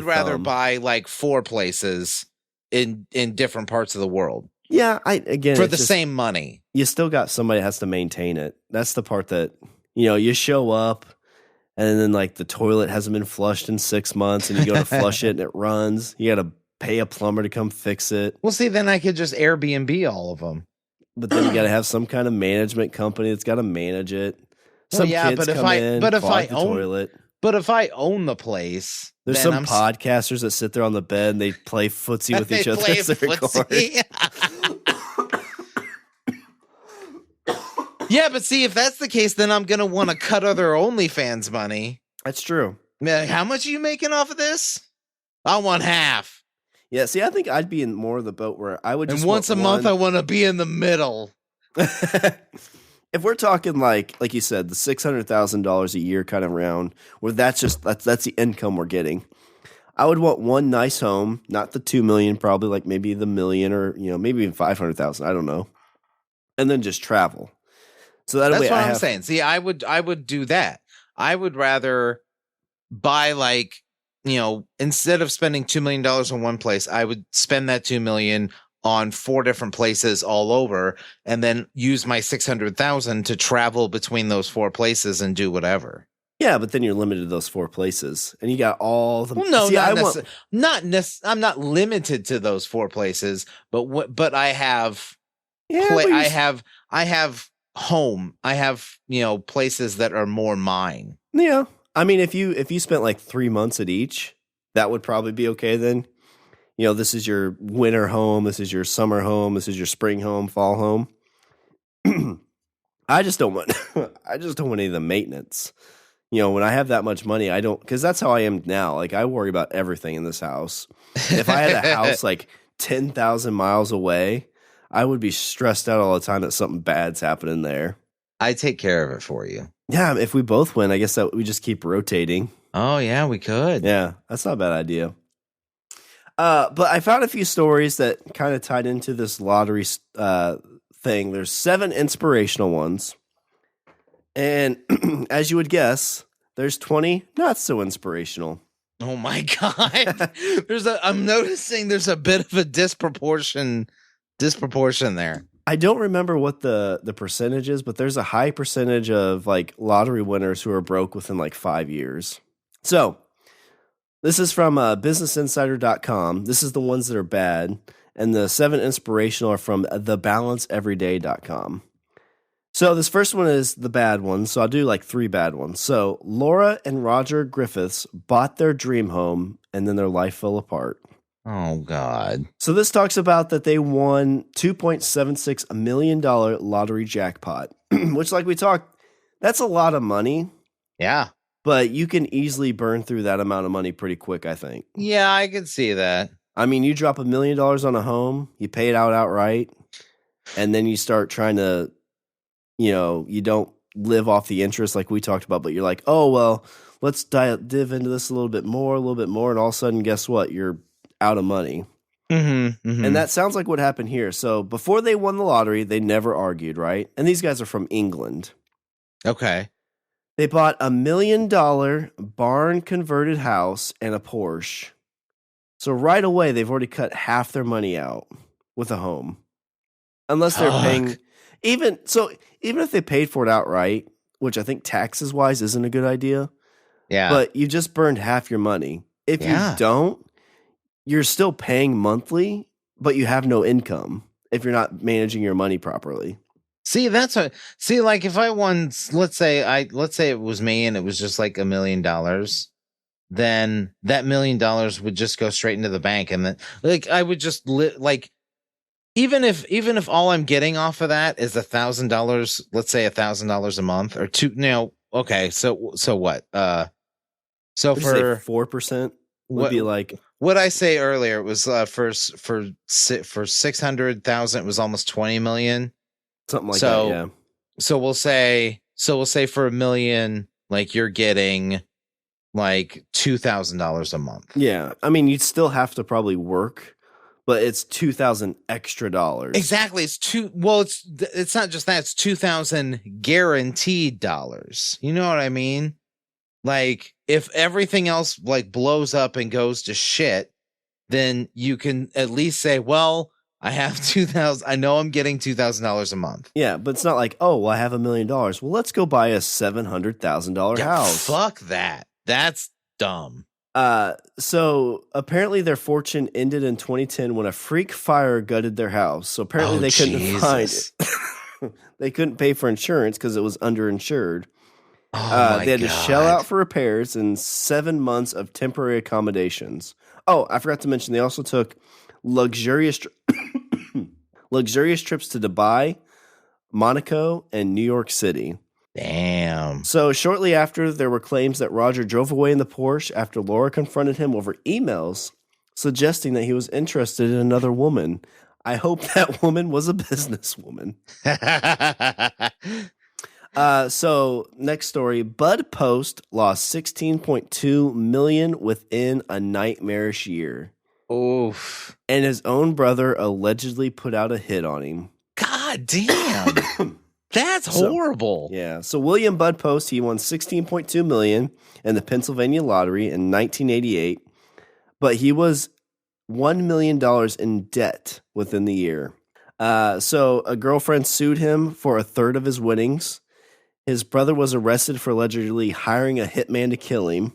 rather buy like 4 places in different parts of the world. Yeah, for the same money. You still got somebody that has to maintain it. That's the part that you show up and then like the toilet hasn't been flushed in 6 months and you go to flush it and it runs. You got to pay a plumber to come fix it. Well, see, then I could just Airbnb all of them. But then you got to have some kind of management company that's got to manage it. Some kids come in, clog the toilet. But if I own the place, There's then some I'm podcasters that sit there on the bed and they play footsie with each other as they record. Yeah, but see, if that's the case, then I'm gonna want to cut other OnlyFans money. That's true. How much are you making off of this? I want half. Yeah, see, I think I'd be in more of the boat where I would just. And once a month, I want to be in the middle. If we're talking like you said, the $600,000 a year kind of round, where that's the income we're getting, I would want one nice home, not the $2 million, probably like maybe the $1 million or maybe even $500,000. I don't know, and then just travel. So that's what I'm saying. See, I would do that. I would rather buy instead of spending $2 million on one place, I would spend that $2 million on 4 different places all over, and then use my $600,000 to travel between those 4 places and do whatever. Yeah, but then you're limited to those 4 places, and you got all the. Well, no, see, I'm not limited to those 4 places, but I have. Yeah, I have home. I have places that are more mine. Yeah, I mean, if you spent like 3 months at each, that would probably be okay then. This is your winter home. This is your summer home. This is your spring home, fall home. I just don't want any of the maintenance. When I have that much money, I don't, because that's how I am now. Like, I worry about everything in this house. If I had a house like 10,000 miles away, I would be stressed out all the time that something bad's happening there. I take care of it for you. Yeah, if we both win, I guess that we just keep rotating. Oh yeah, we could. Yeah, that's not a bad idea. But I found a few stories that kind of tied into this lottery thing. There's 7 inspirational ones. And as you would guess, there's 20 not so inspirational. Oh my God. I'm noticing there's a bit of a disproportion there. I don't remember what the percentage is, but there's a high percentage of like lottery winners who are broke within like 5 years. So this is from businessinsider.com. This is the ones that are bad. And the 7 inspirational are from thebalanceeveryday.com. So this first one is the bad one. So I'll do like 3 bad ones. So Laura and Roger Griffiths bought their dream home and then their life fell apart. Oh, God. So this talks about that they won $2.76 million lottery jackpot, which like we talked, that's a lot of money. Yeah. But you can easily burn through that amount of money pretty quick, I think. Yeah, I can see that. I mean, you drop $1 million on a home, you pay it out outright, and then you start trying to, you don't live off the interest like we talked about, but you're like, oh, well, let's dive into this a little bit more, and all of a sudden, guess what? You're out of money. Mm-hmm, mm-hmm. And that sounds like what happened here. So before they won the lottery, they never argued, right? And these guys are from England. Okay. They bought $1 million barn-converted house and a Porsche. So right away, they've already cut half their money out with a home. Unless they're paying... Even if they paid for it outright, which I think taxes-wise isn't a good idea. Yeah. But you just burned half your money. If you don't, you're still paying monthly, but you have no income if you're not managing your money properly. See, like if I won, let's say it was me and it was just like $1 million, then that $1 million would just go straight into the bank. And then like, I would just like, even if all I'm getting off of that is $1,000, let's say $1,000 a month or okay. So what? So for 4% would be like what I say earlier, it was for 600,000, it was almost 20 million. Something like that, yeah. So we'll say for $1 million, like you're getting like $2,000 a month. Yeah. I mean, you'd still have to probably work, but it's $2,000 extra dollars. Exactly. It's not just that, it's $2,000 guaranteed dollars. You know what I mean? Like if everything else like blows up and goes to shit, then you can at least say, well, I have 2,000. I know I'm getting $2,000 a month. Yeah, but it's not like, oh, well, I have $1 million. Well, let's go buy a $700,000 house. Fuck that. That's dumb. So apparently their fortune ended in 2010 when a freak fire gutted their house. So apparently they couldn't find it. They couldn't pay for insurance because it was underinsured. Oh my They had to shell God. out for repairs and 7 months of temporary accommodations. Oh, I forgot to mention they also took luxurious luxurious trips to Dubai, Monaco, and New York City. Damn. So shortly after, there were claims that Roger drove away in the Porsche after Laura confronted him over emails suggesting that he was interested in another woman. I hope that woman was a businesswoman. So next story, Bud Post lost $16.2 million within a nightmarish year. Oof. And his own brother allegedly put out a hit on him. God damn. That's horrible. Yeah. So William Bud Post, he won $16.2 million in the Pennsylvania lottery in 1988, but he was $1 million in debt within the year. So a girlfriend sued him for a third of his winnings. His brother was arrested for allegedly hiring a hitman to kill him.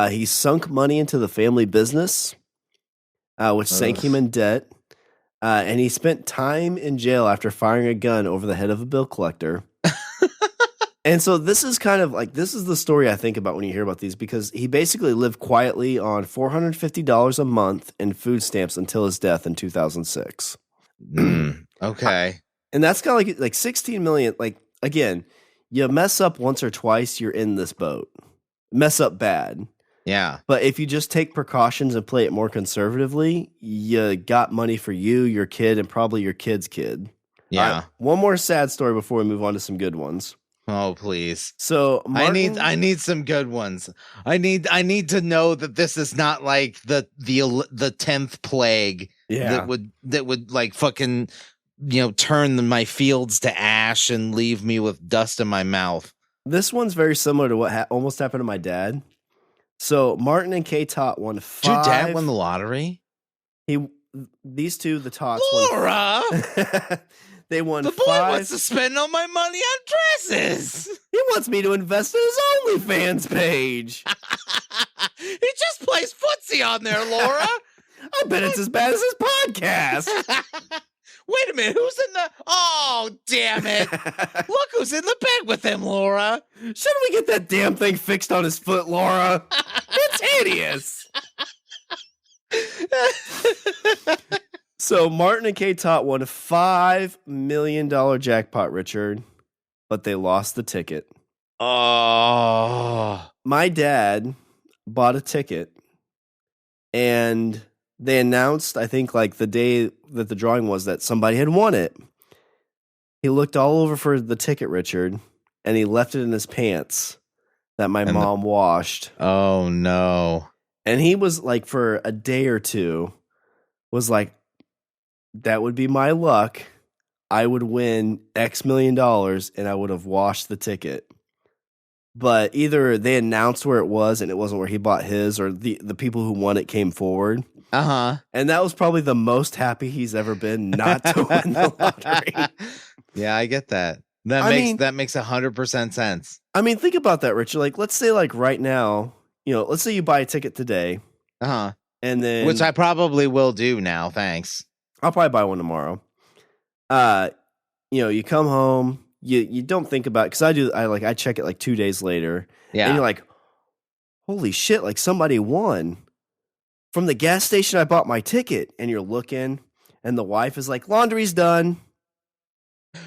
He sunk money into the family business, which sank him in debt. And he spent time in jail after firing a gun over the head of a bill collector. And so this is kind of like, this is the story I think about when you hear about these, because he basically lived quietly on $450 a month in food stamps until his death in 2006. Okay. And that's kind of like 16 million. Like, again, you mess up once or twice, you're in this boat. Mess up bad. Yeah. But if you just take precautions and play it more conservatively, you got money for you, your kid, and probably your kid's kid. Yeah. One more sad story before we move on to some good ones. Oh, please. So Martin, I need some good ones. I need to know that this is not like the 10th plague that would like fucking, turn my fields to ash and leave me with dust in my mouth. This one's very similar to what almost happened to my dad. So Martin and Kay Tot won 5. Did your dad win the lottery? These two, the Tots, Laura! They won the 5. boy wants to spend all my money on dresses. He wants me to invest in his OnlyFans page. He just plays footsie on there, Laura. I bet it's as bad as his podcast. Wait a minute, who's in the... Oh, damn it. Look who's in the bed with him, Laura. Shouldn't we get that damn thing fixed on his foot, Laura? It's hideous. So Martin and Kay Tot won a $5 million jackpot, Richard, but they lost the ticket. Oh. My dad bought a ticket, and they announced, I think, like the day that the drawing was, that somebody had won it. He looked all over for the ticket, Richard, and he left it in his pants that my mom washed. Oh, no. And he was like, for a day or two, was like, that would be my luck. I would win X million dollars, and I would have washed the ticket. But either they announced where it was and it wasn't where he bought his, or the people who won it came forward. Uh-huh. And that was probably the most happy he's ever been not to win the lottery. Yeah, I get that. That makes 100% sense. I mean, think about that, Richard. Like, let's say like right now, let's say you buy a ticket today. Uh-huh. And then, which I probably will do now, thanks. I'll probably buy one tomorrow. You come home, you don't think about it, because I check it like 2 days later. Yeah. And you're like, holy shit, like somebody won. From the gas station I bought my ticket, and you're looking, and the wife is like, laundry's done.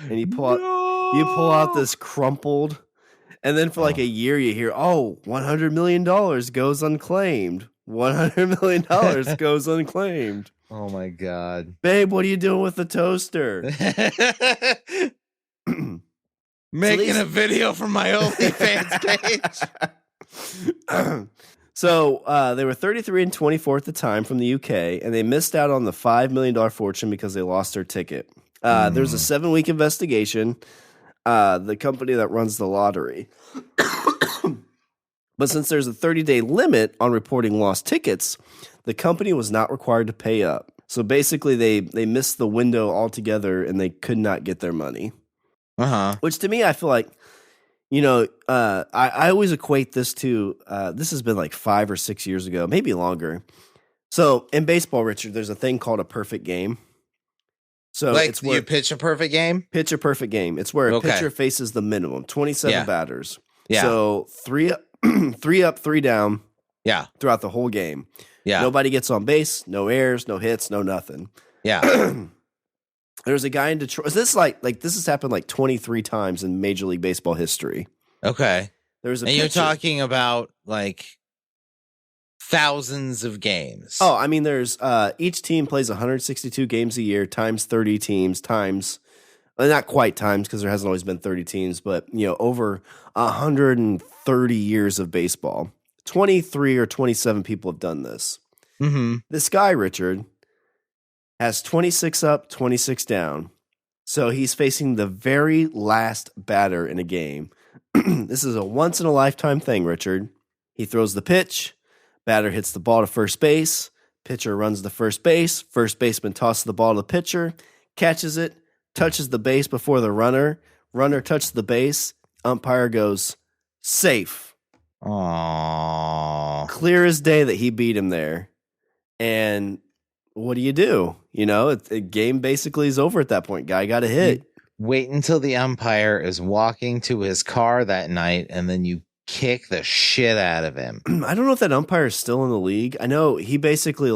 And you pull out this crumpled, and then for like a year you hear, $100 million goes unclaimed. $100 million goes unclaimed. Oh my God. Babe, what are you doing with the toaster? Making a video for my OnlyFans page. So they were 33 and 24 at the time from the UK, and they missed out on the $5 million fortune because they lost their ticket. There's a 7-week investigation, the company that runs the lottery. But since there's a 30-day limit on reporting lost tickets, the company was not required to pay up. So basically, they missed the window altogether, and they could not get their money. Uh-huh. Which to me, I feel like, I always equate this to, this has been like 5 or 6 years ago, maybe longer. So in baseball, Richard, there's a thing called a perfect game. So like, it's where you pitch a perfect game? Pitch a perfect game. It's where a pitcher faces the minimum, 27 batters. Yeah. So 3 up, 3 up, 3 down. Yeah. Throughout the whole game. Yeah. Nobody gets on base, no errors, no hits, no nothing. Yeah. There's a guy in Detroit. This has happened like 23 times in Major League Baseball history. Okay. There's a and you're talking about like thousands of games. Oh, I mean, there's each team plays 162 games a year times 30 teams times, well, not quite times because there hasn't always been 30 teams, but over 130 years of baseball. 23 or 27 people have done this. Mm-hmm. This guy, Richard, has 26 up, 26 down. So he's facing the very last batter in a game. This is a once-in-a-lifetime thing, Richard. He throws the pitch. Batter hits the ball to first base. Pitcher runs to first base. First baseman tosses the ball to the pitcher. Catches it. Touches the base before the runner. Runner touches the base. Umpire goes, safe. Aww. Clear as day that he beat him there. And what do? The game basically is over at that point. Guy got a hit. Wait until the umpire is walking to his car that night, and then you kick the shit out of him. I don't know if that umpire is still in the league. I know he basically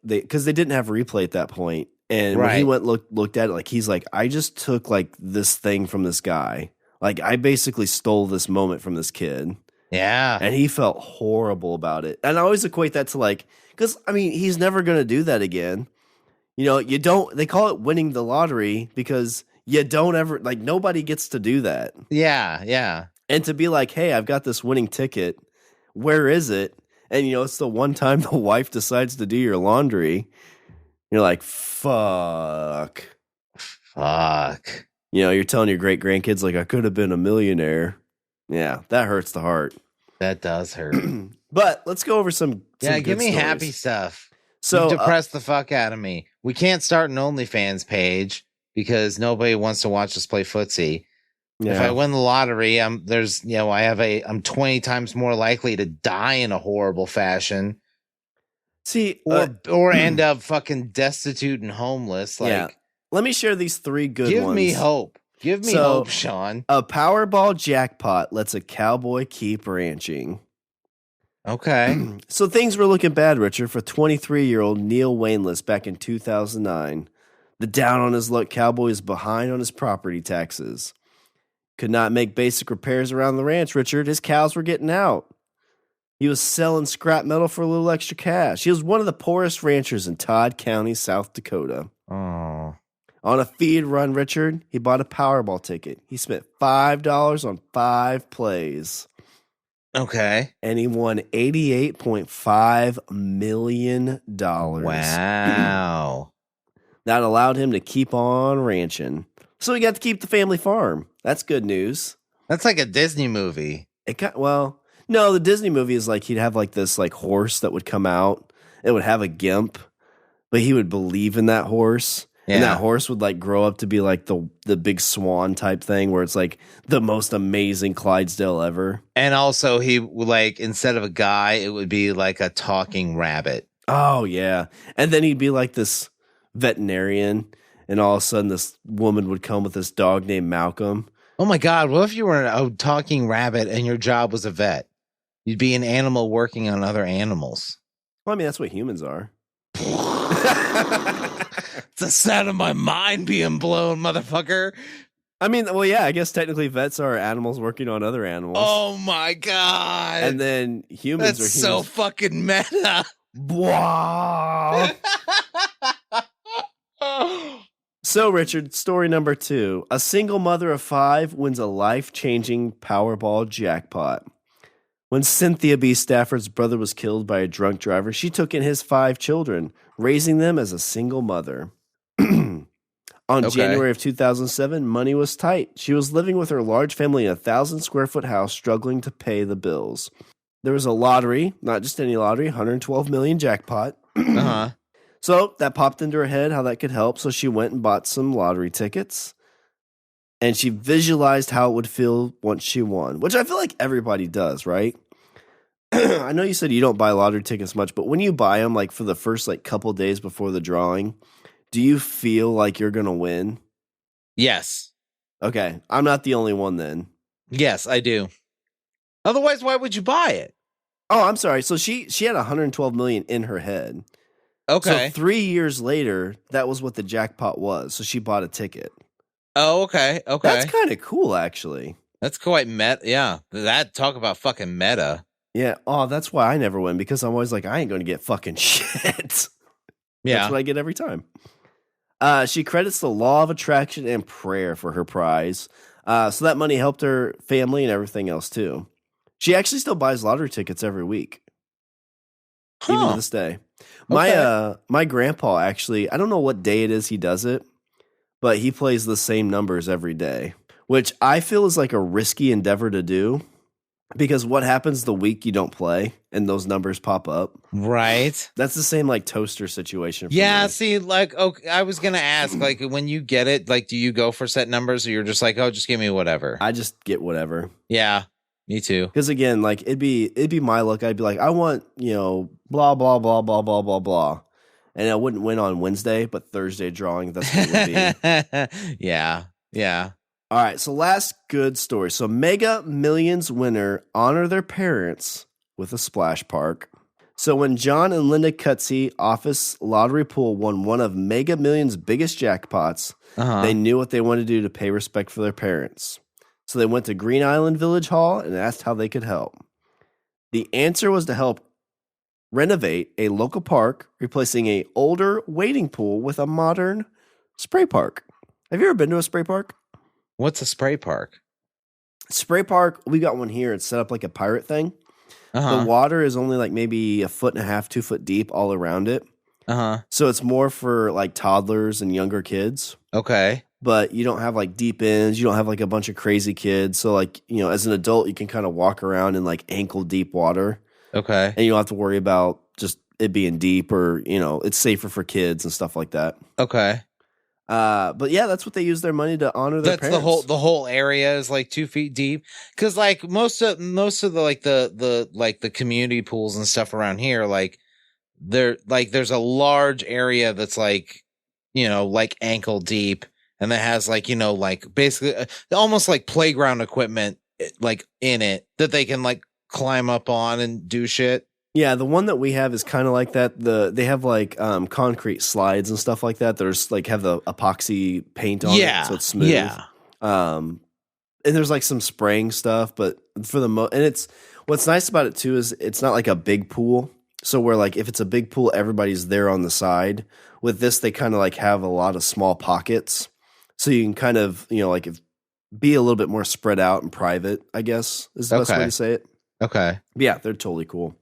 because they didn't have replay at that point. And when he went looked at it, he's like, I just took this thing from this guy. I basically stole this moment from this kid. Yeah. And he felt horrible about it. And I always equate that to because he's never going to do that again. They call it winning the lottery because you don't ever, nobody gets to do that. Yeah. Yeah. And to be like, hey, I've got this winning ticket. Where is it? And, it's the one time the wife decides to do your laundry. You're like, fuck. You're telling your great grandkids, I could have been a millionaire. Yeah, that hurts the heart. That does hurt. But let's go over some give good me stories. happy stuff. So you depressed the fuck out of me. We can't start an OnlyFans page because nobody wants to watch us play footsie. Yeah. If I win the lottery, I'm 20 times more likely to die in a horrible fashion. See, or end up fucking destitute and homeless. Let me share these 3 good ones. Give me hope. Give me hope, Shawn. A Powerball jackpot lets a cowboy keep ranching. Okay. So things were looking bad, Richard, for 23-year-old Neil Wainless back in 2009. The down-on-his-luck cowboy is behind on his property taxes. Could not make basic repairs around the ranch, Richard. His cows were getting out. He was selling scrap metal for a little extra cash. He was one of the poorest ranchers in Todd County, South Dakota. Oh. On a feed run, Richard, he bought a Powerball ticket. He spent $5 on 5 plays. Okay. And he won $88.5 million. Wow. That allowed him to keep on ranching. So he got to keep the family farm. That's good news. That's like a Disney movie. No, the Disney movie is he'd have this horse that would come out. It would have a gimp, but he would believe in that horse. Yeah. And that horse would grow up to be the big swan type thing where it's the most amazing Clydesdale ever. And also he instead of a guy, it would be a talking rabbit. Oh yeah. And then he'd be this veterinarian, and all of a sudden this woman would come with this dog named Malcolm. Oh my God. What if you were a talking rabbit and your job was a vet? You'd be an animal working on other animals. Well, that's what humans are. It's the sound of my mind being blown, motherfucker. I guess technically vets are animals working on other animals. Oh my God. And then humans That's are so fucking meta. Wow. So, Richard, story number 2. A single mother of 5 wins a life-changing Powerball jackpot. When Cynthia B. Stafford's brother was killed by a drunk driver, she took in his 5 children, raising them as a single mother. January of 2007, money was tight. She was living with her large family in a 1,000-square-foot house, struggling to pay the bills. There was a lottery, not just any lottery, $112 million jackpot. Uh-huh. So that popped into her head how that could help. So she went and bought some lottery tickets. And she visualized how it would feel once she won, which I feel like everybody does, right? I know you said you don't buy lottery tickets much, but when you buy them, for the first couple days before the drawing, do you feel like you're going to win? Yes. Okay. I'm not the only one then. Yes, I do. Otherwise, why would you buy it? Oh, I'm sorry. So she had 112 million in her head. Okay. So 3 years later, that was what the jackpot was. So she bought a ticket. Oh, okay. Okay. That's kind of cool, actually. That's quite meta. Yeah. That talk about fucking meta. Yeah. Oh, that's why I never win, because I'm always like, I ain't going to get fucking shit. Yeah. That's what I get every time. She credits the law of attraction and prayer for her prize. So that money helped her family and everything else too. She actually still buys lottery tickets every week. Even to this day. My grandpa actually, I don't know what day it is he does it, but he plays the same numbers every day, which I feel is like a risky endeavor to do, because what happens the week you don't play and those numbers pop up? Right. That's the same like toaster situation. For Yeah. me. See, like, okay, I was going to ask, like, when you get it, like, do you go for set numbers, or you're just like, oh, just give me whatever? I just get whatever. Yeah. Me too. Because again, like it'd be my luck. I'd be like, I want, blah blah blah blah blah blah blah, and I wouldn't win on Wednesday, but Thursday drawing. That's what it would be. Yeah. Yeah. All right. So last good story. So Mega Millions winner honor their parents with a splash park. So when John and Linda Cutsey office lottery pool won one of Mega Millions' biggest jackpots, they knew what they wanted to do to pay respect for their parents. So they went to Green Island Village Hall and asked how they could help. The answer was to help renovate a local park, replacing an older wading pool with a modern spray park. Have you ever been to a spray park? What's a spray park? Spray park, we got one here. It's set up like a pirate thing. The water is only like maybe 1.5 feet, 2 foot deep all around it. So it's more for like toddlers and younger kids. Okay. But you don't have like deep ends. You don't have like a bunch of crazy kids. So like, as an adult, you can kind of walk around in like ankle deep water. Okay. And you don't have to worry about just it being deep, or, it's safer for kids and stuff like that. Okay. But yeah, that's what they use their money to honor their parents. The whole area is like 2 feet deep. Cause like most of the like the community pools and stuff around here, like there's a large area that's like, like ankle deep. And that has like, like basically almost like playground equipment, like in it that they can like climb up on and do shit. Yeah, the one that we have is kind of like that. They have like concrete slides and stuff like that. There's like have the epoxy paint on it, so it's smooth. Yeah. And there's like some spraying stuff, but for the and it's what's nice about it too is it's not like a big pool. So where like if it's a big pool, everybody's there on the side. With this, they kind of like have a lot of small pockets. So you can kind of, like be a little bit more spread out and private, I guess, is the best way to say it. Okay. Yeah, they're totally cool.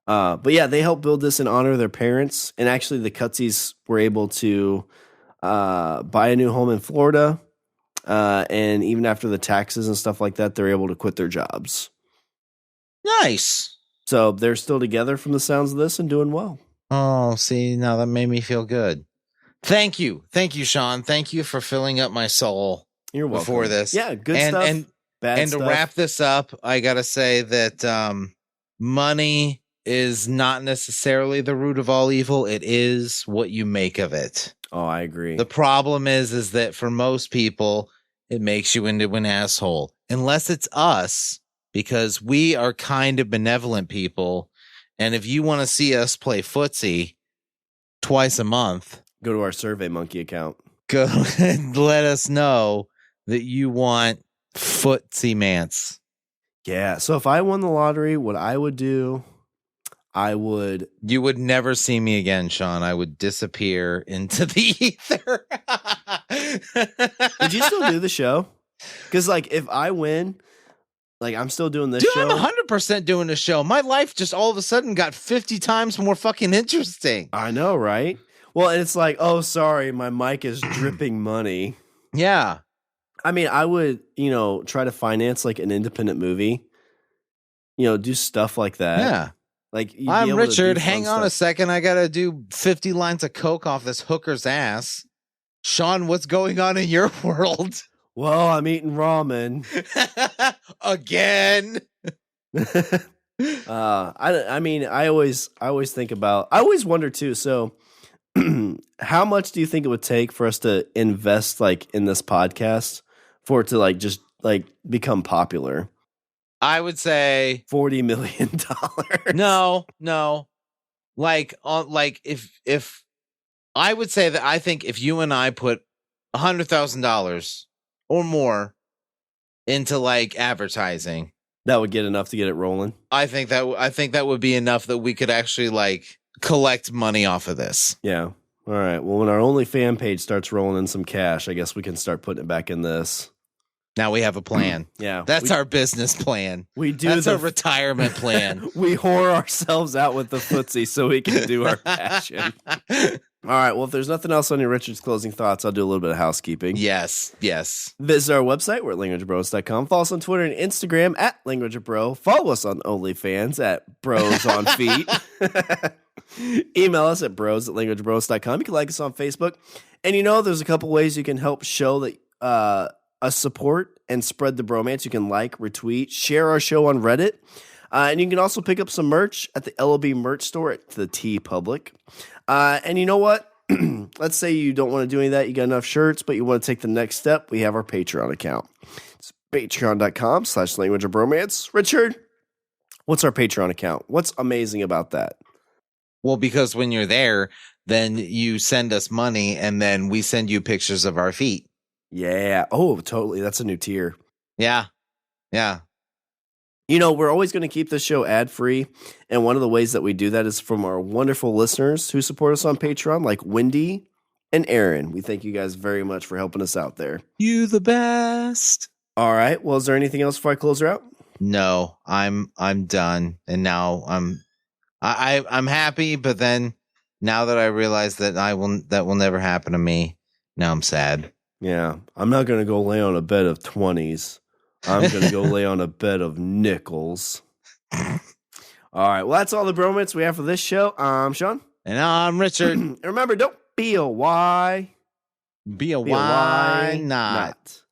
But yeah, they helped build this in honor of their parents. And actually, the Cutseys were able to buy a new home in Florida. And even after the taxes and stuff like that, they're able to quit their jobs. Nice. So they're still together from the sounds of this and doing well. Oh, see, now that made me feel good. Thank you, Shawn. Thank you for filling up my soul. You're welcome. Before this, yeah, good stuff. And bad stuff. To wrap this up, I gotta say that money is not necessarily the root of all evil. It is what you make of it. Oh, I agree. The problem is that for most people, it makes you into an asshole, unless it's us, because we are kind of benevolent people. And if you want to see us play footsie twice a month, go to our SurveyMonkey account. Go and let us know that you want footsie mance. Yeah. So if I won the lottery, what I would do, You would never see me again, Shawn. I would disappear into the ether. Would you still do the show? Because like if I win, like I'm still doing this show. I'm 100% doing the show. My life just all of a sudden got 50 times more fucking interesting. I know, right? Well, and it's like, oh, sorry, my mic is dripping money. Yeah. I mean, I would, try to finance like an independent movie, do stuff like that. Yeah. Like, I'm Richard. Hang on a second. I got to do 50 lines of coke off this hooker's ass. Shawn, what's going on in your world? Well, I'm eating ramen. Again. I mean, I always think about, I always wonder too. So how much do you think it would take for us to invest like in this podcast for it to like just like become popular? I would say $40 million. no. Like if I would say that I think if you and I put $100,000 or more into like advertising, that would get enough to get it rolling. I think that would be enough that we could actually like collect money off of this. Yeah. All right. Well, when our OnlyFans page starts rolling in some cash, I guess we can start putting it back in this. Now we have a plan. Yeah. That's our business plan. We do. That's our retirement plan. We whore ourselves out with the footsie so we can do our passion. All right. Well, if there's nothing else on your Richard's closing thoughts, I'll do a little bit of housekeeping. Yes. Visit our website. We're at languageofbros.com. Follow us on Twitter and Instagram at languageofbro. Follow us on OnlyFans at Bros on Feet. Email us at bros@languageofbros.com. You can like us on Facebook. And there's a couple ways you can help show that us support and spread the bromance. You can like, retweet, share our show on Reddit. And you can also pick up some merch at the LOB merch store at the T Public. And you know what? Let's say you don't want to do any of that. You got enough shirts, but you want to take the next step. We have our Patreon account. It's patreon.com/languageofbromance. Richard, what's our Patreon account? What's amazing about that? Well, because when you're there, then you send us money and then we send you pictures of our feet. Yeah. Oh, totally. That's a new tier. Yeah. We're always going to keep this show ad-free, and one of the ways that we do that is from our wonderful listeners who support us on Patreon, like Wendy and Aaron. We thank you guys very much for helping us out there. You the best. All right. Well, is there anything else before I close her out? No, I'm done, and now I'm happy, but then now that I realize that that will never happen to me, now I'm sad. Yeah, I'm not going to go lay on a bed of 20s. I'm going to go lay on a bed of nickels. All right. Well, that's all the bromance we have for this show. I'm Shawn. And I'm Richard. And remember, don't be a why. Be a why not.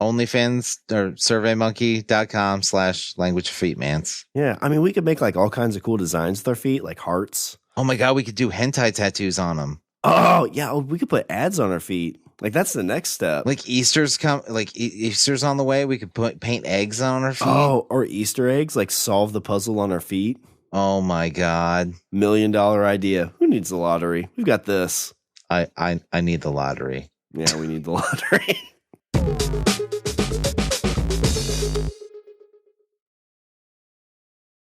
OnlyFans or surveymonkey.com/languageofeetmans. Yeah. I mean, we could make like all kinds of cool designs with our feet, like hearts. Oh my God. We could do hentai tattoos on them. Oh, yeah. We could put ads on our feet. Like, that's the next step. Like Easter's Easter's on the way. We could paint eggs on our feet. Oh, or Easter eggs, like solve the puzzle on our feet. Oh my God. $1 million idea. Who needs the lottery? We've got this. I need the lottery. Yeah, we need the lottery.